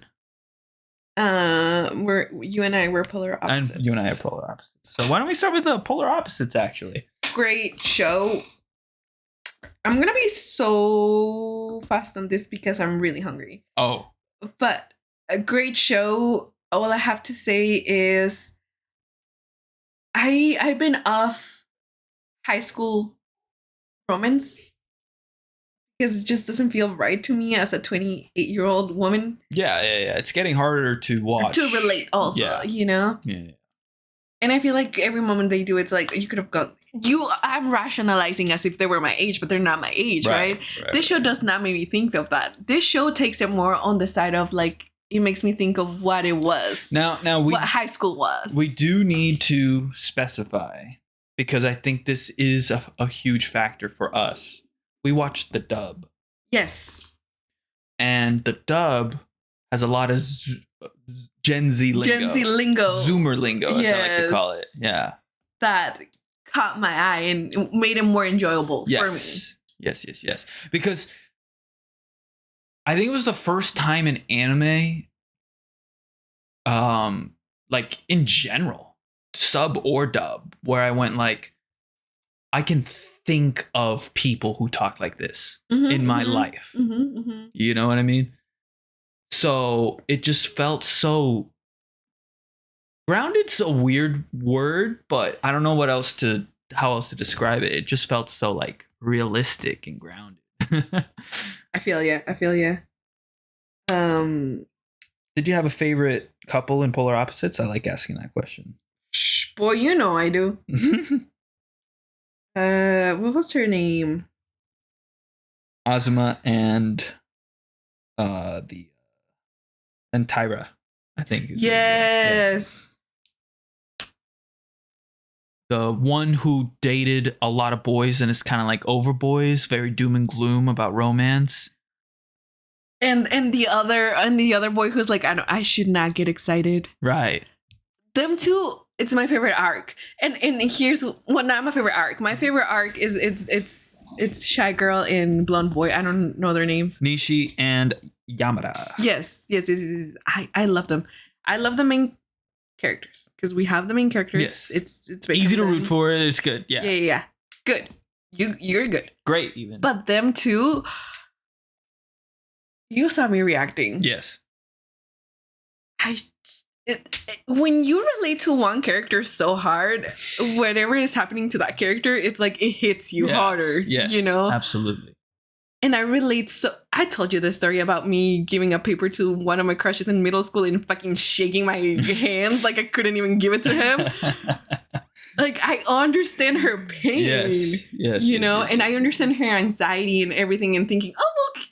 You and I were polar opposites. And you and I are polar opposites. So why don't we start with the polar opposites actually? Great show. I'm gonna be so fast on this because I'm really hungry. Oh. But a great show. All I have to say is I've been off high school romance because it just doesn't feel right to me as a 28-year-old woman. Yeah. It's getting harder to watch. To relate also, you know? Yeah. And I feel like every moment they do, it's like you could have gone. I'm rationalizing as if they were my age, but they're not my age, right? This show does not make me think of that. This show takes it more on the side of like it makes me think of what it was. Now, what high school was. We do need to specify because I think this is a huge factor for us. We watched the dub. Yes. And the dub has a lot of Gen Z lingo. Zoomer lingo, as I like to call it. Yeah. That caught my eye and made it more enjoyable for me. Yes. Because I think it was the first time in anime, like in general, sub or dub, where I went like, I can think of people who talk like this in my life. You know what I mean? So it just felt so grounded's a weird word, but I don't know how else to describe it. It just felt so like realistic and grounded. I feel ya. Did you have a favorite couple in Polar Opposites? I like asking that question. Boy, you know I do. What was her name? Azuma and Tyra, I think. Yes. The one who dated a lot of boys and is kind of like over boys, very doom and gloom about romance. And the other boy who's like, I should not get excited. Right. Them two, it's my favorite arc. And here's not my favorite arc. My favorite arc is it's Shy Girl and Blonde Boy. I don't know their names. Nishi and Yamada. Yes. I love them. I love the main characters because we have the main characters. Yes. It's easy to root for. It's good. Yeah. Yeah. Good. You're good. Great even. But them two, you saw me reacting. Yes. When you relate to one character so hard, whatever is happening to that character, it's like it hits you harder. Yes. You know? Absolutely. And I relate I told you this story about me giving a paper to one of my crushes in middle school and fucking shaking my hands like I couldn't even give it to him. Like, I understand her pain. Yes. You know? And I understand her anxiety and everything and thinking, oh, look,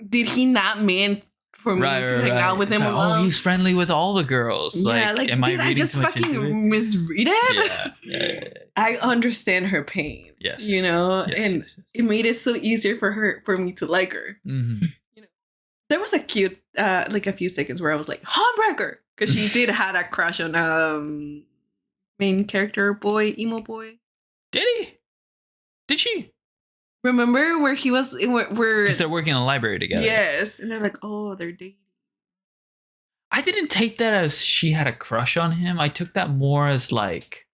did he not meant for me to hang out with him? Like, oh, he's friendly with all the girls. Yeah, like am did I just fucking misread it? Yeah. I understand her pain. Yes. You know? And it made it so easier for me to like her. Mm-hmm. You know, there was a cute, like a few seconds where I was like, Homewrecker! Because she did had a crush on main character boy, emo boy. Did he? Did she? Remember where he was? Because they're working in a library together. Yes, and they're like, oh, they're dating. I didn't take that as she had a crush on him. I took that more as like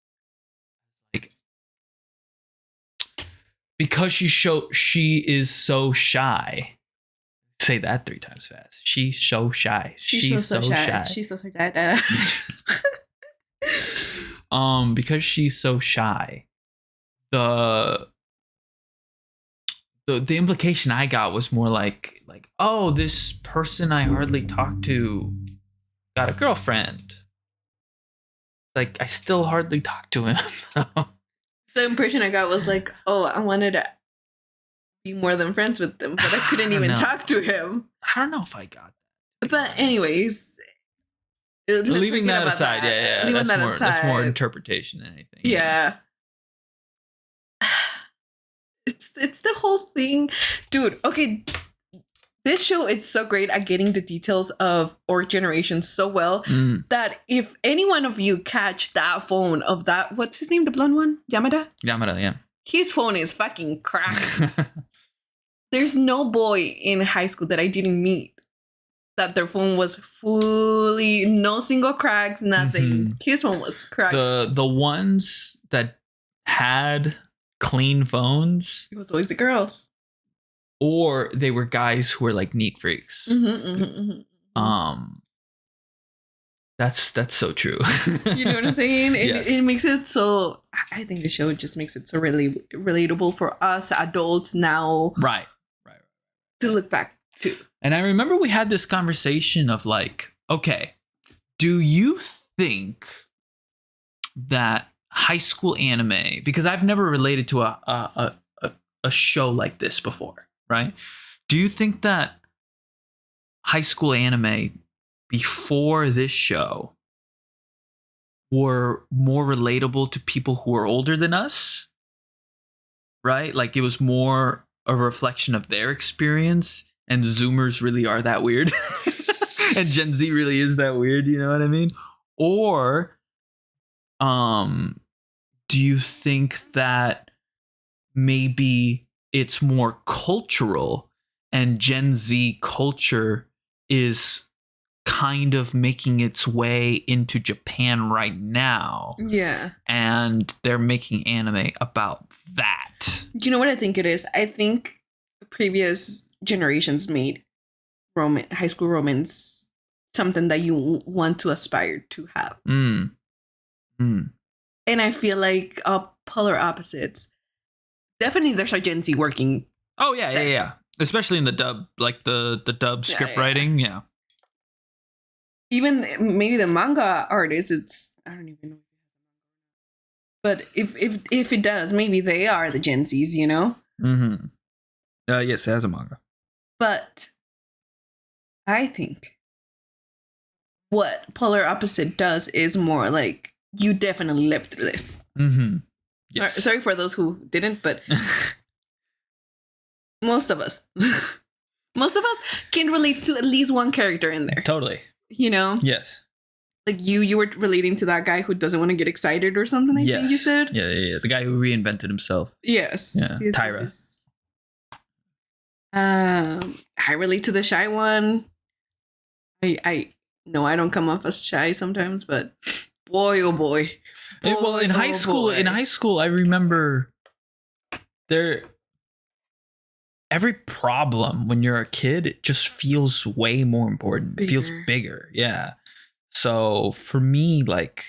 because she is so shy. Say that 3 times fast. She's so shy. She's so shy. She's so shy. Because she's so shy, the implication I got was more like, oh, this person I hardly talk to got a girlfriend. Like, I still hardly talk to him. The impression I got was like, oh, I wanted to be more than friends with them, but I couldn't even talk to him. I don't know if I got that. But anyways, leaving that aside, yeah. That's more interpretation than anything. Yeah. It's the whole thing, dude. Okay, this show, it's so great at getting the details of our generation so well that if any one of you catch that phone of that, what's his name, the blonde one, Yamada, yeah, his phone is fucking cracked. There's no boy in high school that I didn't meet that their phone was fully no single cracks, nothing. His phone was cracked. The ones that had clean phones, it was always the girls, or they were guys who were like neat freaks. That's so true. You know what I'm saying? Yes. It makes it so, I think the show just makes it so really relatable for us adults now, right to look back to. And I remember we had this conversation of like, okay, do you think that high school anime, because I've never related to a show like this before, right? Do you think that high school anime before this show were more relatable to people who are older than us? Right? Like it was more a reflection of their experience, and Zoomers really are that weird. And Gen Z really is that weird, you know what I mean? Or do you think that maybe it's more cultural and Gen Z culture is kind of making its way into Japan right now. Yeah. And they're making anime about that. Do you know what I think it is? I think previous generations made high school romance something that you want to aspire to have. And I feel like polar opposites. Definitely there's a Gen Z working. Oh, yeah. Especially in the dub, like the dub script writing. Yeah. Even maybe the manga artists, I don't even know. But if it does, maybe they are the Gen Zs, you know? Mm-hmm. Yes, it has a manga. But I think what polar opposite does is more like, you definitely lived through this. Mm-hmm. Yes. Sorry for those who didn't, but most of us can relate to at least one character in there. Totally. You know? Yes. Like you were relating to that guy who doesn't want to get excited or something, I think you said? Yeah. The guy who reinvented himself. Yes. Yeah. Yes, Tyra. Yes. I relate to the shy one. I know I don't come off as shy sometimes, but boy, oh boy. In high school, I remember every problem when you're a kid, it just feels way more important. It feels bigger. Yeah. So for me, like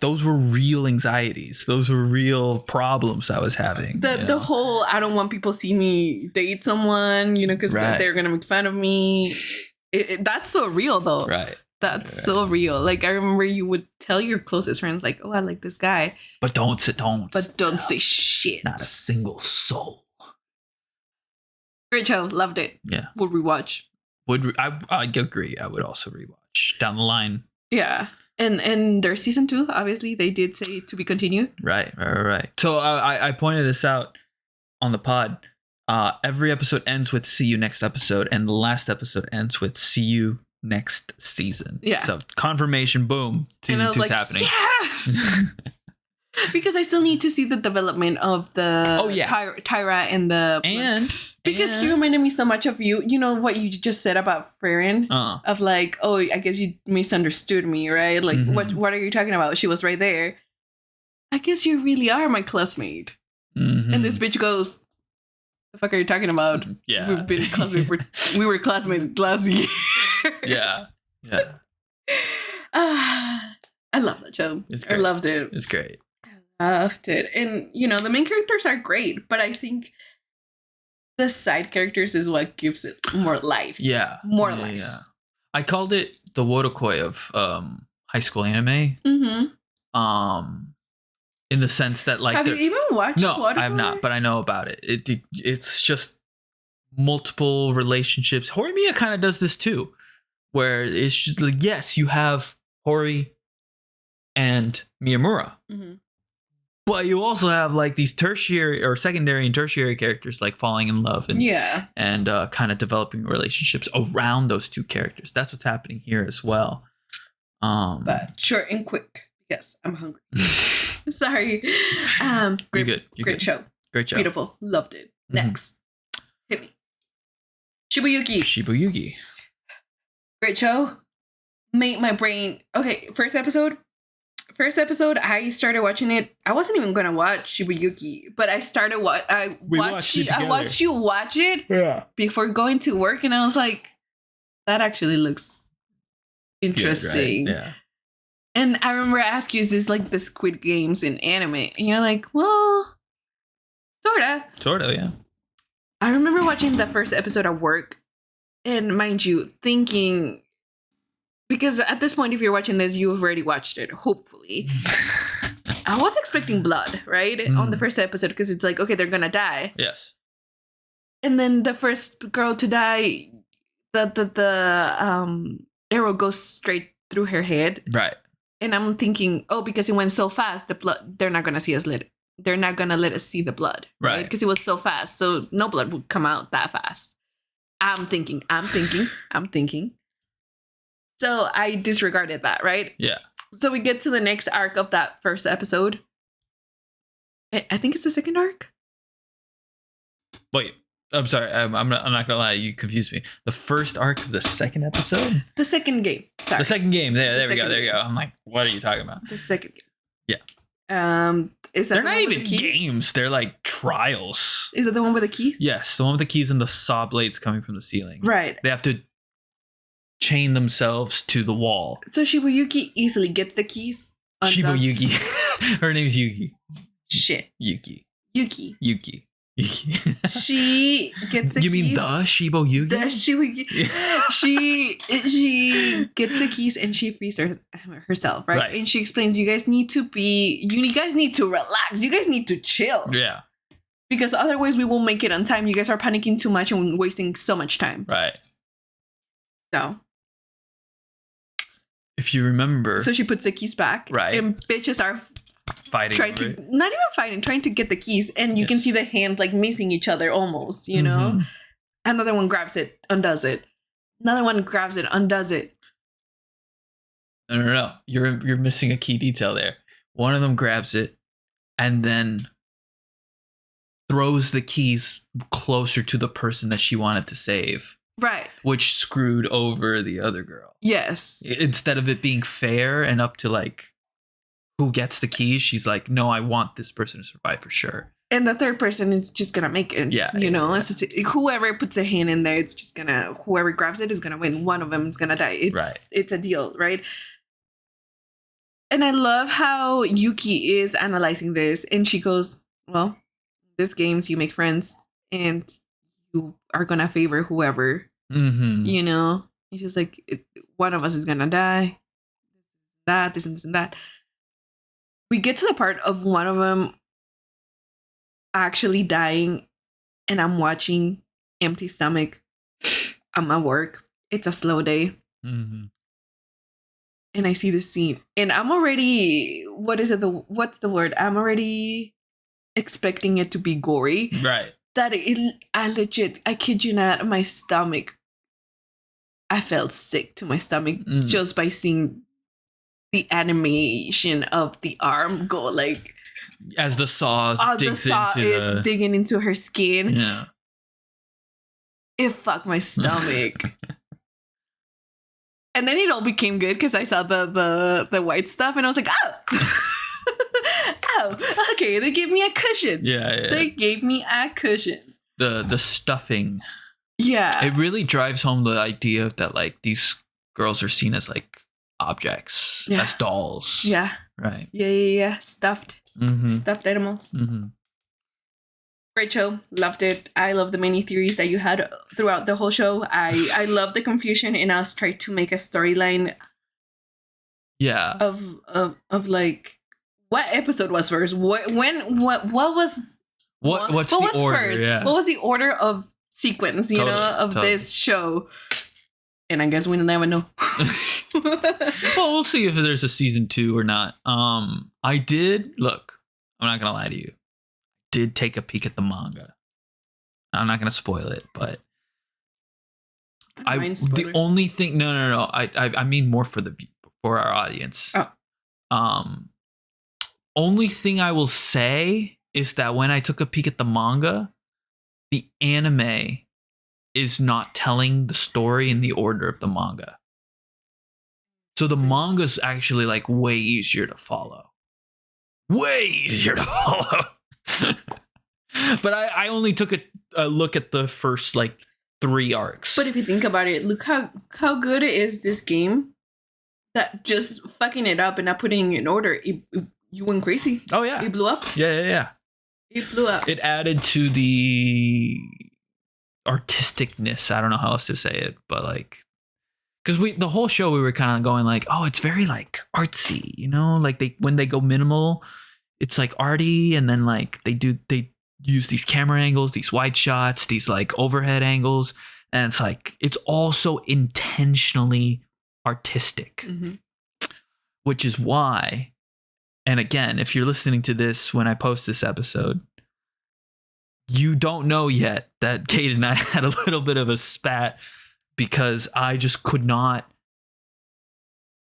those were real anxieties. Those were real problems I was having. The whole, I don't want people to see me date someone, you know, because they're going to make fun of me. That's so real though. Right. That's so real. Like I remember you would tell your closest friends, like, "Oh, I like this guy," but don't say shit. Not a single soul. Great show, loved it. Yeah, would rewatch. I agree. I would also rewatch down the line. Yeah, and there's season 2. Obviously, they did say to be continued. Right. So I pointed this out on the pod. Every episode ends with "see you next episode," and the last episode ends with "see you next season." Yeah. So confirmation, boom. Season 2's happening. Yes. Because I still need to see the development of the Tyra and the because you reminded me so much of you know what you just said about Frieren of like, oh, I guess you misunderstood me, right? Like what are you talking about? She was right there. I guess you really are my classmate. And this bitch goes, the fuck are you talking about? Yeah. We've been classmates we were classmates last year. Yeah. I love that show. I loved it. It's great. I loved it. And, you know, the main characters are great, but I think the side characters is what gives it more life. Yeah. More life. Yeah. I called it the Wodokoi of high school anime. In the sense that, like... Have you even watched Wodokoi? I have not, but I know about it. It's just multiple relationships. Horimiya kind of does this too, where it's just like, yes, you have Hori and Miyamura. But you also have like these tertiary or secondary and tertiary characters like falling in love and kind of developing relationships around those two characters. That's what's happening here as well. But short and quick. Yes, I'm hungry. Sorry. Great show. Great show. Beautiful. Loved it. Next. Hit me. Shiboyugi. Great show. Made my brain. Okay, first episode, I started watching it. I wasn't even gonna watch Shiboyugi, but I started I watched you watch it before going to work, and I was like, that actually looks interesting. Good, right? Yeah. And I remember I asked you, is this like the Squid Games in anime? And you're like, well, sorta, yeah. I remember watching the first episode at work, and mind you, thinking, because at this point, if you're watching this, you've already watched it, hopefully. I was expecting blood, right? On the first episode, because it's like, okay, they're gonna die. Yes. And then the first girl to die, the arrow goes straight through her head. Right. And I'm thinking, oh, because it went so fast, the blood, they're not gonna see us lit. They're not gonna let us see the blood, right? Because it was so fast, so no blood would come out that fast. I'm thinking. So I disregarded that, right? Yeah. So we get to the next arc of that first episode. I think it's the second arc. Wait, I'm sorry. I'm not gonna lie. You confused me. The first arc of the second episode. The second game. Sorry. The second game. There we go. There you go. I'm like, what are you talking about? The second game. Yeah. Is that they're not even games? They're like trials. Is it the one with the keys? Yes, the one with the keys and the saw blades coming from the ceiling. Right. They have to chain themselves to the wall. So Shiboyugi easily gets the keys. Shiboyugi. Her name's Yugi. Shit. Yuki. Yuki. She gets the keys. You mean the Shiboyugi? The Shiboyugi. She gets the keys and she frees herself, right? And she explains, you guys need to relax. You guys need to chill. Yeah. Because otherwise we won't make it on time. You guys are panicking too much and wasting so much time. Right. So. If you remember. So she puts the keys back. Right. And bitches are fighting. Not even fighting, trying to get the keys. And you can see the hands like missing each other almost, you know? Another one grabs it, undoes it. Another one grabs it, undoes it. No. You're missing a key detail there. One of them grabs it and then throws the keys closer to the person that she wanted to save. Right. Which screwed over the other girl. Yes. Instead of it being fair and up to like who gets the keys, she's like, no, I want this person to survive for sure. And the third person is just gonna make it. Yeah. You know, whoever puts a hand in there, it's just gonna, whoever grabs it is gonna win. One of them is gonna die. It's a deal, right? And I love how Yuki is analyzing this, and she goes, well, this games you make friends and you are gonna favor whoever, you know. It's just like one of us is gonna die. This and that. We get to the part of one of them actually dying, and I'm watching empty stomach. I'm at work. It's a slow day. And I see this scene, and I'm already, what's the word? I'm already expecting it to be gory. Right. I kid you not, my stomach, I felt sick to my stomach just by seeing the animation of the arm go like. As the saw is digging into her skin. Yeah. It fucked my stomach. And then it all became good because I saw the white stuff and I was like, oh, okay, they gave me a cushion. Yeah. They gave me a cushion. The stuffing. Yeah. It really drives home the idea that like these girls are seen as like objects, as dolls. Yeah. Right. Yeah. Stuffed animals. Great show. Loved it. I love the many theories that you had throughout the whole show. I love the confusion in us trying to make a storyline. Yeah. Of like what episode was first? What's the order? First? Yeah. What was the order of sequence? This show? And I guess we'll never know. Well, we'll see if there's a season 2 or not. I did look. I'm not gonna lie to you. Did take a peek at the manga. I'm not gonna spoil it, but the only thing. No. I mean more for our audience. Oh. Only thing I will say is that when I took a peek at the manga, the anime is not telling the story in the order of the manga. So the manga is actually like way easier to follow. But I only took a look at the first like 3 arcs. But if you think about it, look how good is this game that just fucking it up and not putting it in order. You went crazy. Oh yeah. It blew up. Yeah. It blew up. It added to the artisticness. I don't know how else to say it, but like, because the whole show we were kind of going like, oh, it's very like artsy, you know, like when they go minimal, it's like arty, and then like they use these camera angles, these wide shots, these like overhead angles, and it's like it's also intentionally artistic, which is why. And again, if you're listening to this when I post this episode, you don't know yet that Kate and I had a little bit of a spat because I just could not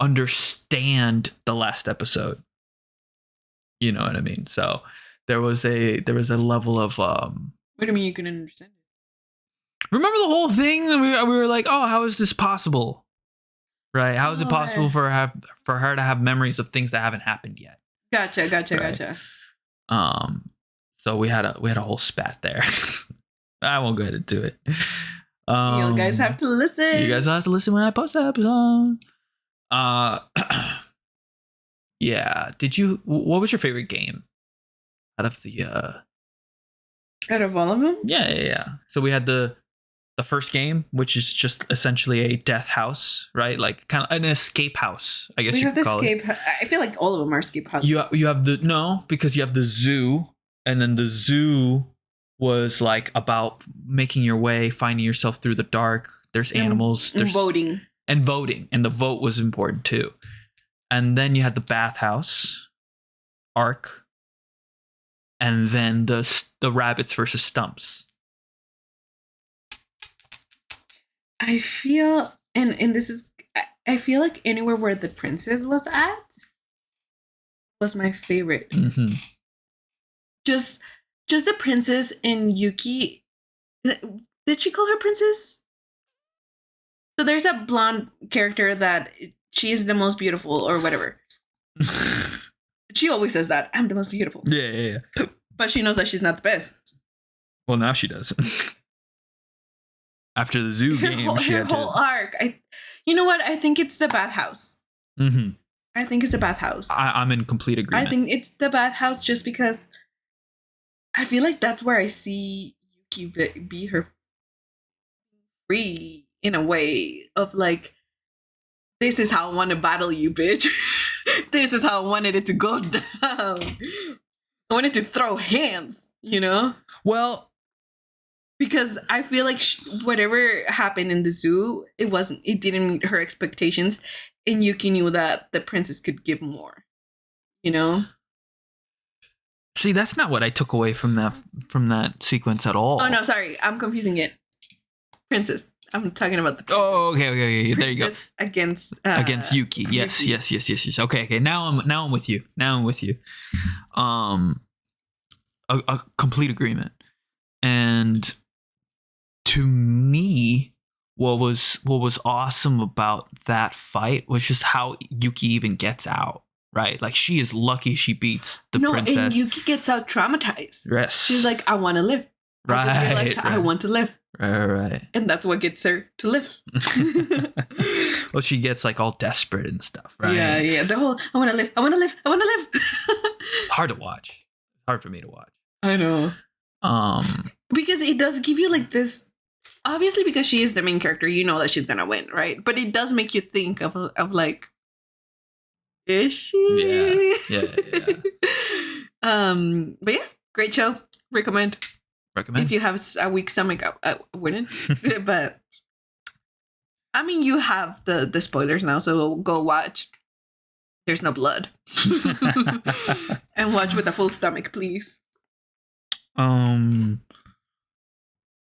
understand the last episode. You know what I mean? So there was a level of What do you mean you couldn't understand it? Remember the whole thing? We were like, oh, how is this possible? Right? How is it possible for her to have memories of things that haven't happened yet? Gotcha. So we had a whole spat there. I won't go into it. You guys have to listen. You guys have to listen when I post that episode. Yeah. What was your favorite game out of the out of all of them? Yeah. So we had the first game, which is just essentially a death house, right? Like kind of an escape house, I guess you could call it. I feel like all of them are escape houses. You have because you have the zoo, and then the zoo was like about making your way, finding yourself through the dark. There's animals. There's voting. And the vote was important too. And then you had the bathhouse arc, and then the rabbits versus stumps. I feel, and this is, I feel like anywhere where the princess was at was my favorite. Mm-hmm. Just the princess and Yuki. Did she call her princess? So there's a blonde character that she is the most beautiful or whatever. She always says that. I'm the most beautiful. Yeah. But she knows that she's not the best. Well, now she does. After the zoo game, she had her whole arc. You know what? I think it's the bathhouse. Mm-hmm. I think it's the bathhouse. I'm in complete agreement. I think it's the bathhouse just because I feel like that's where I see Yuki be her free in a way of like, this is how I want to battle you, bitch. This is how I wanted it to go down. I wanted to throw hands, you know? Well, because I feel like whatever happened in the zoo, it didn't meet her expectations. And Yuki knew that the princess could give more, you know? See, that's not what I took away from that sequence at all. Oh, no, sorry. I'm confusing it. Princess. I'm talking about the princess. Oh, okay. There you go. Against Yuki. Yes. Yuki. Yes. Okay. Now I'm with you. A complete agreement. And to me, what was awesome about that fight was just how Yuki even gets out, right? Like, she is lucky she beats the princess. And Yuki gets out traumatized. Yes. She's like, I want to live. Right. I just realized I want to live. Right. And that's what gets her to live. Well, she gets like all desperate and stuff, right? Yeah. The whole, I want to live. Hard to watch. Hard for me to watch. I know. Because it does give you like this. Obviously, because she is the main character, you know that she's gonna win, right? But it does make you think of like, is she? Yeah. But yeah, great show. Recommend. If you have a weak stomach, I wouldn't. But I mean, you have the spoilers now, so go watch. There's no blood. And watch with a full stomach, please.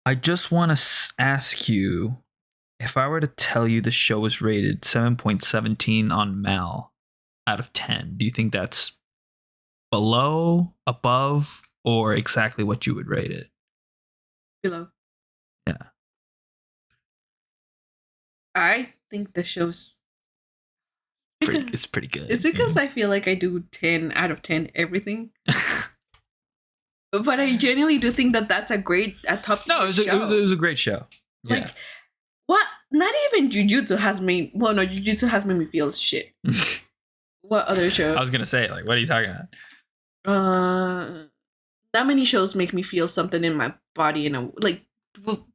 I just want to ask you, if I were to tell you the show is rated 7.17 on Mal out of 10, do you think that's below, above, or exactly what you would rate it? Below. Yeah. I think the show's it's pretty good. It's because I feel like I do 10 out of 10 everything. But I genuinely do think that that's a top. No, it was a great show. Yeah. Like, what? Not even Jujutsu has made. Well, no, Jujutsu has made me feel shit. What other show? I was gonna say, like, what are you talking about? Not many shows make me feel something in my body,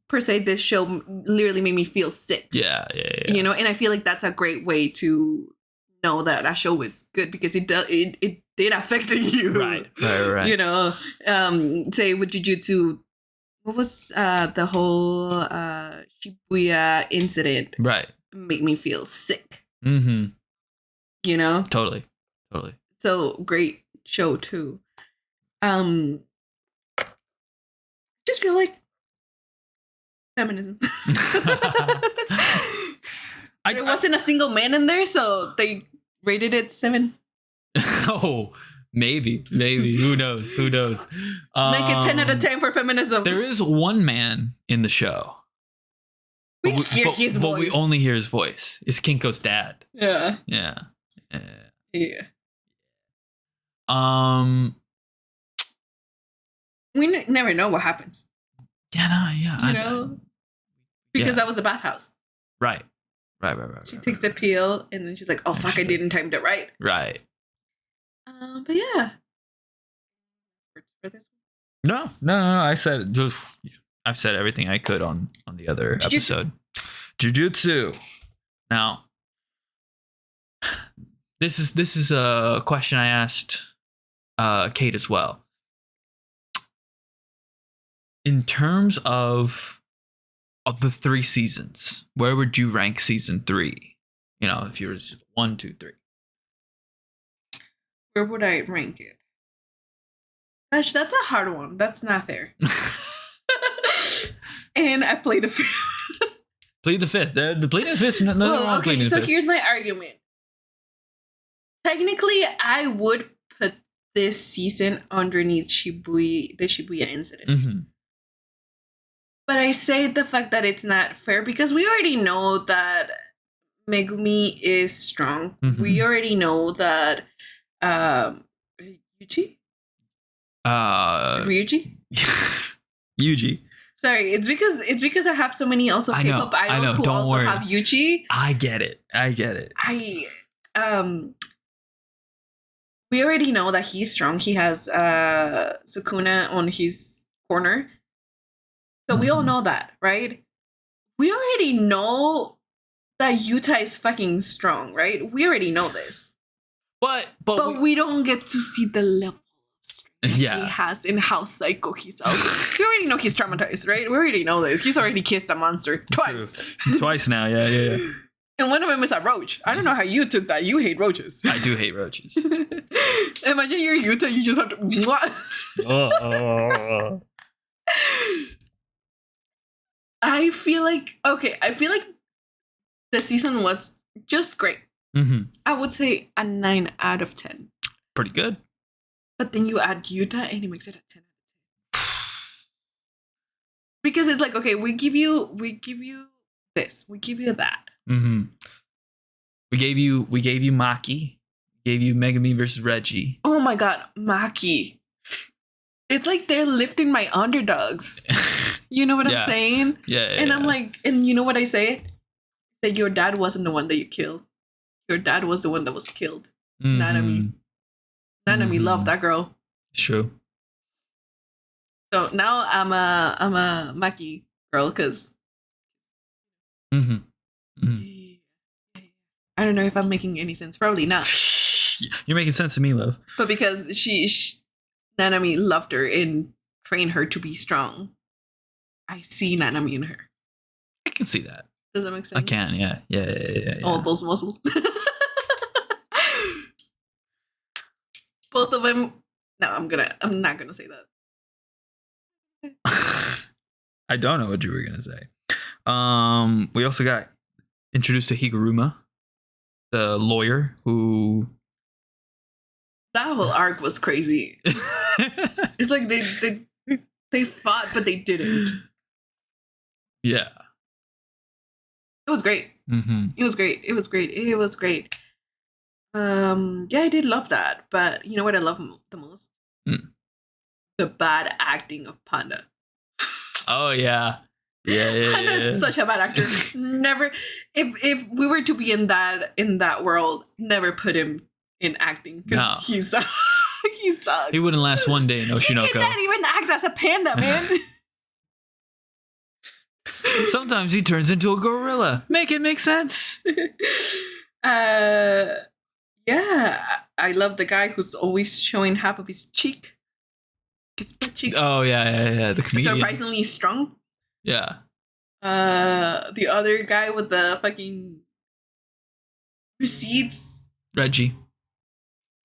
per se. This show literally made me feel sick. Yeah. You know, and I feel like that's a great way to know that show was good because it did affect you. Right. You know, say with Jujutsu, what was the whole Shibuya incident? Right. Make me feel sick. Mm-hmm. You know? Totally. So great show too. Just feel like feminism. There wasn't a single man in there, so they rated it 7. Oh, Maybe. Who knows? Make it 10 out of 10 for feminism. There is one man in the show. We hear his voice. But we only hear his voice. It's Kinko's dad. Yeah. We never know what happens. Because that was the bathhouse. Right. She takes the pill and then she's like, "Oh fuck, I didn't time it right." Right. But yeah. For this one? No. I've said everything I could on the other episode. Jujutsu. Now, this is a question I asked Kate as well. In terms of the 3 seasons, where would you rank season 3? If you were 1, 2, 3. Where would I rank it? Gosh, that's a hard one. That's not fair. And I played the 5th. Plead the 5th. The plead the 5th. Okay, so here's my argument. Technically, I would put this season underneath the Shibuya incident. Mm-hmm. But I say the fact that it's not fair because we already know that Megumi is strong. Mm-hmm. We already know that Ryuji? Yuji. Sorry, it's because I have so many also K-pop idols who also have Yuji. I get it. We already know that he's strong. He has Sukuna on his corner. So we all know that, right? We already know that Yuta is fucking strong, right? We already know this. But we don't get to see the level of strength he has and how psycho he's also. We already know he's traumatized, right? We already know this. He's already kissed a monster twice. Twice now, yeah. And one of them is a roach. I don't know how you took that. You hate roaches. I do hate roaches. Imagine you're Yuta, you just have to... I feel like the season was just great. Mm-hmm. I would say a 9 out of 10. Pretty good. But then you add Yuta and it makes it a 10 out of 10. Because it's like, okay, we give you this, we give you that. Mm-hmm. We gave you Maki, gave you Megumi versus Reggie. Oh my god, Maki. It's like they're lifting my underdogs. You know what I'm saying? Yeah. And I'm like, and you know what I say? That your dad wasn't the one that you killed. Your dad was the one that was killed. Mm-hmm. Nanami loved that girl. It's true. So now I'm a Maki girl because I don't know if I'm making any sense. Probably not. You're making sense to me, love. But because Nanami loved her and trained her to be strong, I see Nanami in her. I can see that. Does that make sense? I can, yeah. All those muscles. Both of them. No, I'm not gonna say that. I don't know what you were gonna say. We also got introduced to Higuruma, the lawyer who. That whole arc was crazy. It's like they fought, but they didn't. Yeah. It was great. Mm-hmm. It was great. Yeah, I did love that. But you know what I love the most? The bad acting of Panda. Oh yeah. Yeah. Panda is such a bad actor. Never, if we were to be in that world, never put him in acting. No. He sucks. He sucks. He wouldn't last one day in Oshinoko. He cannot even act as a panda, man. Sometimes he turns into a gorilla. Make it make sense. Yeah. I love the guy who's always showing half of his cheek. His butt cheek. Oh yeah. The comedian. Surprisingly strong. Yeah. The other guy with the fucking receipts. Reggie.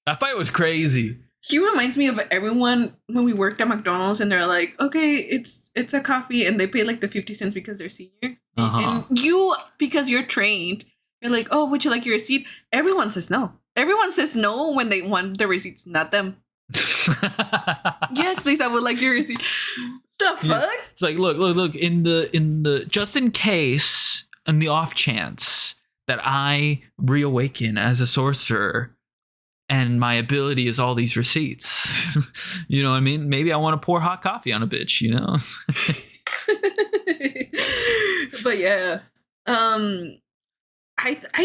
That fight was crazy. He reminds me of everyone when we worked at McDonald's and they're like, okay, it's a coffee and they pay like the 50 cents because they're seniors. Uh-huh. And you, because you're trained, you're like, oh, would you like your receipt? Everyone says no. Everyone says no when they want the receipts, not them. Yes, please. I would like your receipt. The fuck? Yeah. It's like, look. In the just in case, in the off chance that I reawaken as a sorcerer, and my ability is all these receipts. You know what I mean? Maybe I want to pour hot coffee on a bitch. You know. But yeah, I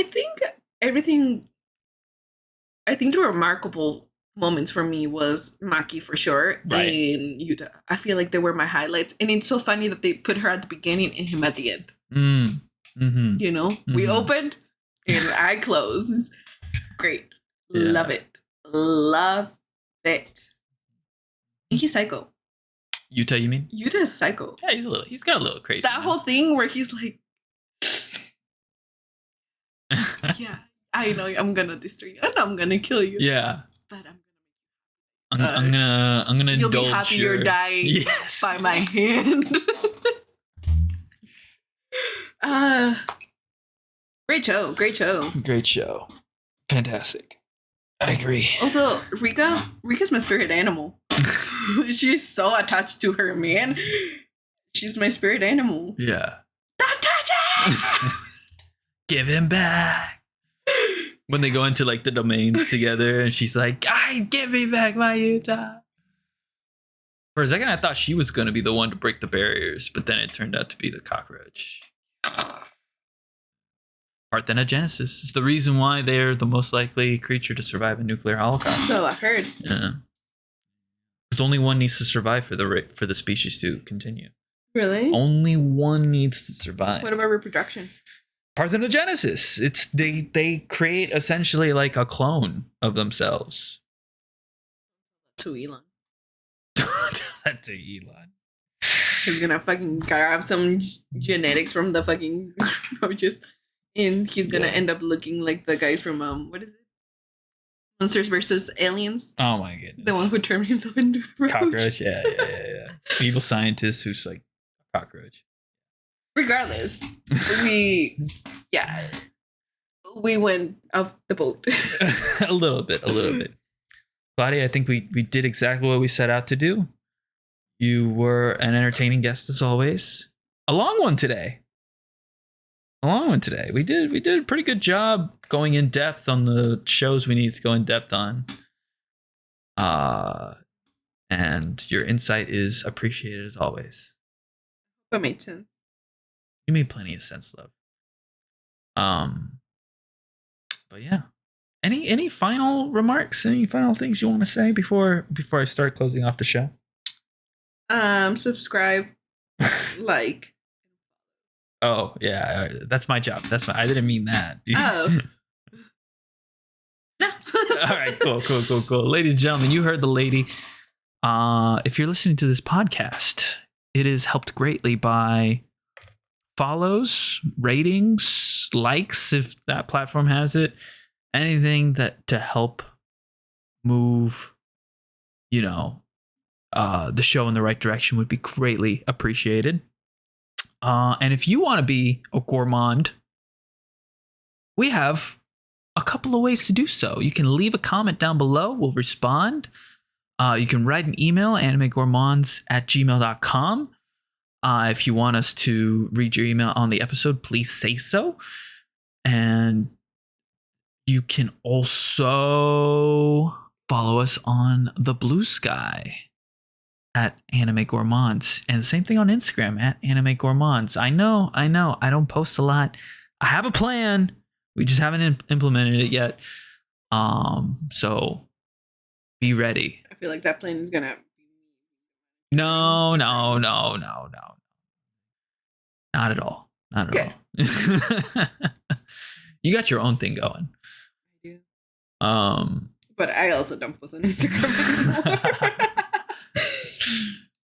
think everything. I think the remarkable moments for me was Maki for sure, right, and Yuta. I feel like they were my highlights, and it's so funny that they put her at the beginning and him at the end. Mm-hmm. You know, we opened and I closed. Great, love it, love it. He's psycho. Yuta, you mean? Yuta is psycho. Yeah, he's got a little crazy. That whole thing where he's like, yeah, I know I'm gonna destroy you and I'm gonna kill you. Yeah, but I'm gonna you'll indulge be happy you're dying by my hand. Great show, fantastic. I agree. Also, Rika's my spirit animal. She's so attached to her man. She's my spirit animal. Yeah. Don't touch it! Give him back. When they go into like the domains together and she's like, give me back my Yuta. For a second I thought she was gonna be the one to break the barriers, but then it turned out to be the cockroach. Parthenogenesis is the reason why they're the most likely creature to survive a nuclear holocaust. So I heard. Yeah. Because only one needs to survive for the species to continue. Really? Only one needs to survive. What about reproduction? Parthenogenesis. It's they create essentially like a clone of themselves. To Elon. To Elon. He's gonna fucking grab some genetics from the fucking roaches, and he's gonna end up looking like the guys from what is it? Monsters vs. Aliens. Oh my goodness. The one who turned himself into a roach. Cockroach. Yeah. Evil scientist who's like a cockroach. Regardless, we went off the boat. a little bit. Claudia, I think we did exactly what we set out to do. You were an entertaining guest as always. A long one today. We did a pretty good job going in depth on the shows we need to go in depth on. And your insight is appreciated as always. That made sense. You made plenty of sense, love. But yeah. Any final remarks? Any final things you want to say before I start closing off the show? Subscribe, like. Oh yeah, that's my job. I didn't mean that. Oh. No. All right, cool. Ladies and gentlemen, you heard the lady. If you're listening to this podcast, it is helped greatly by follows, ratings, likes, if that platform has it. Anything that to help move, the show in the right direction would be greatly appreciated. And if you want to be a gourmand, we have a couple of ways to do so. You can leave a comment down below. We'll respond. You can write an email, animegourmands@gmail.com. If you want us to read your email on the episode, please say so. And you can also follow us on the Blue Sky at Anime Gourmands, and same thing on Instagram at Anime Gourmands. I know, I don't post a lot. I have a plan. We just haven't implemented it yet. So be ready. I feel like that plan is gonna. No. Not at all. Not at all. You got your own thing going. I do. But I also don't post on Instagram anymore.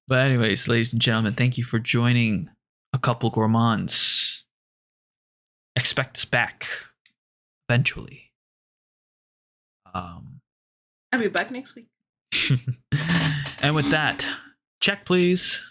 But anyways, ladies and gentlemen, thank you for joining a couple gourmands. Expect us back eventually. I'll be back next week. And with that, check please.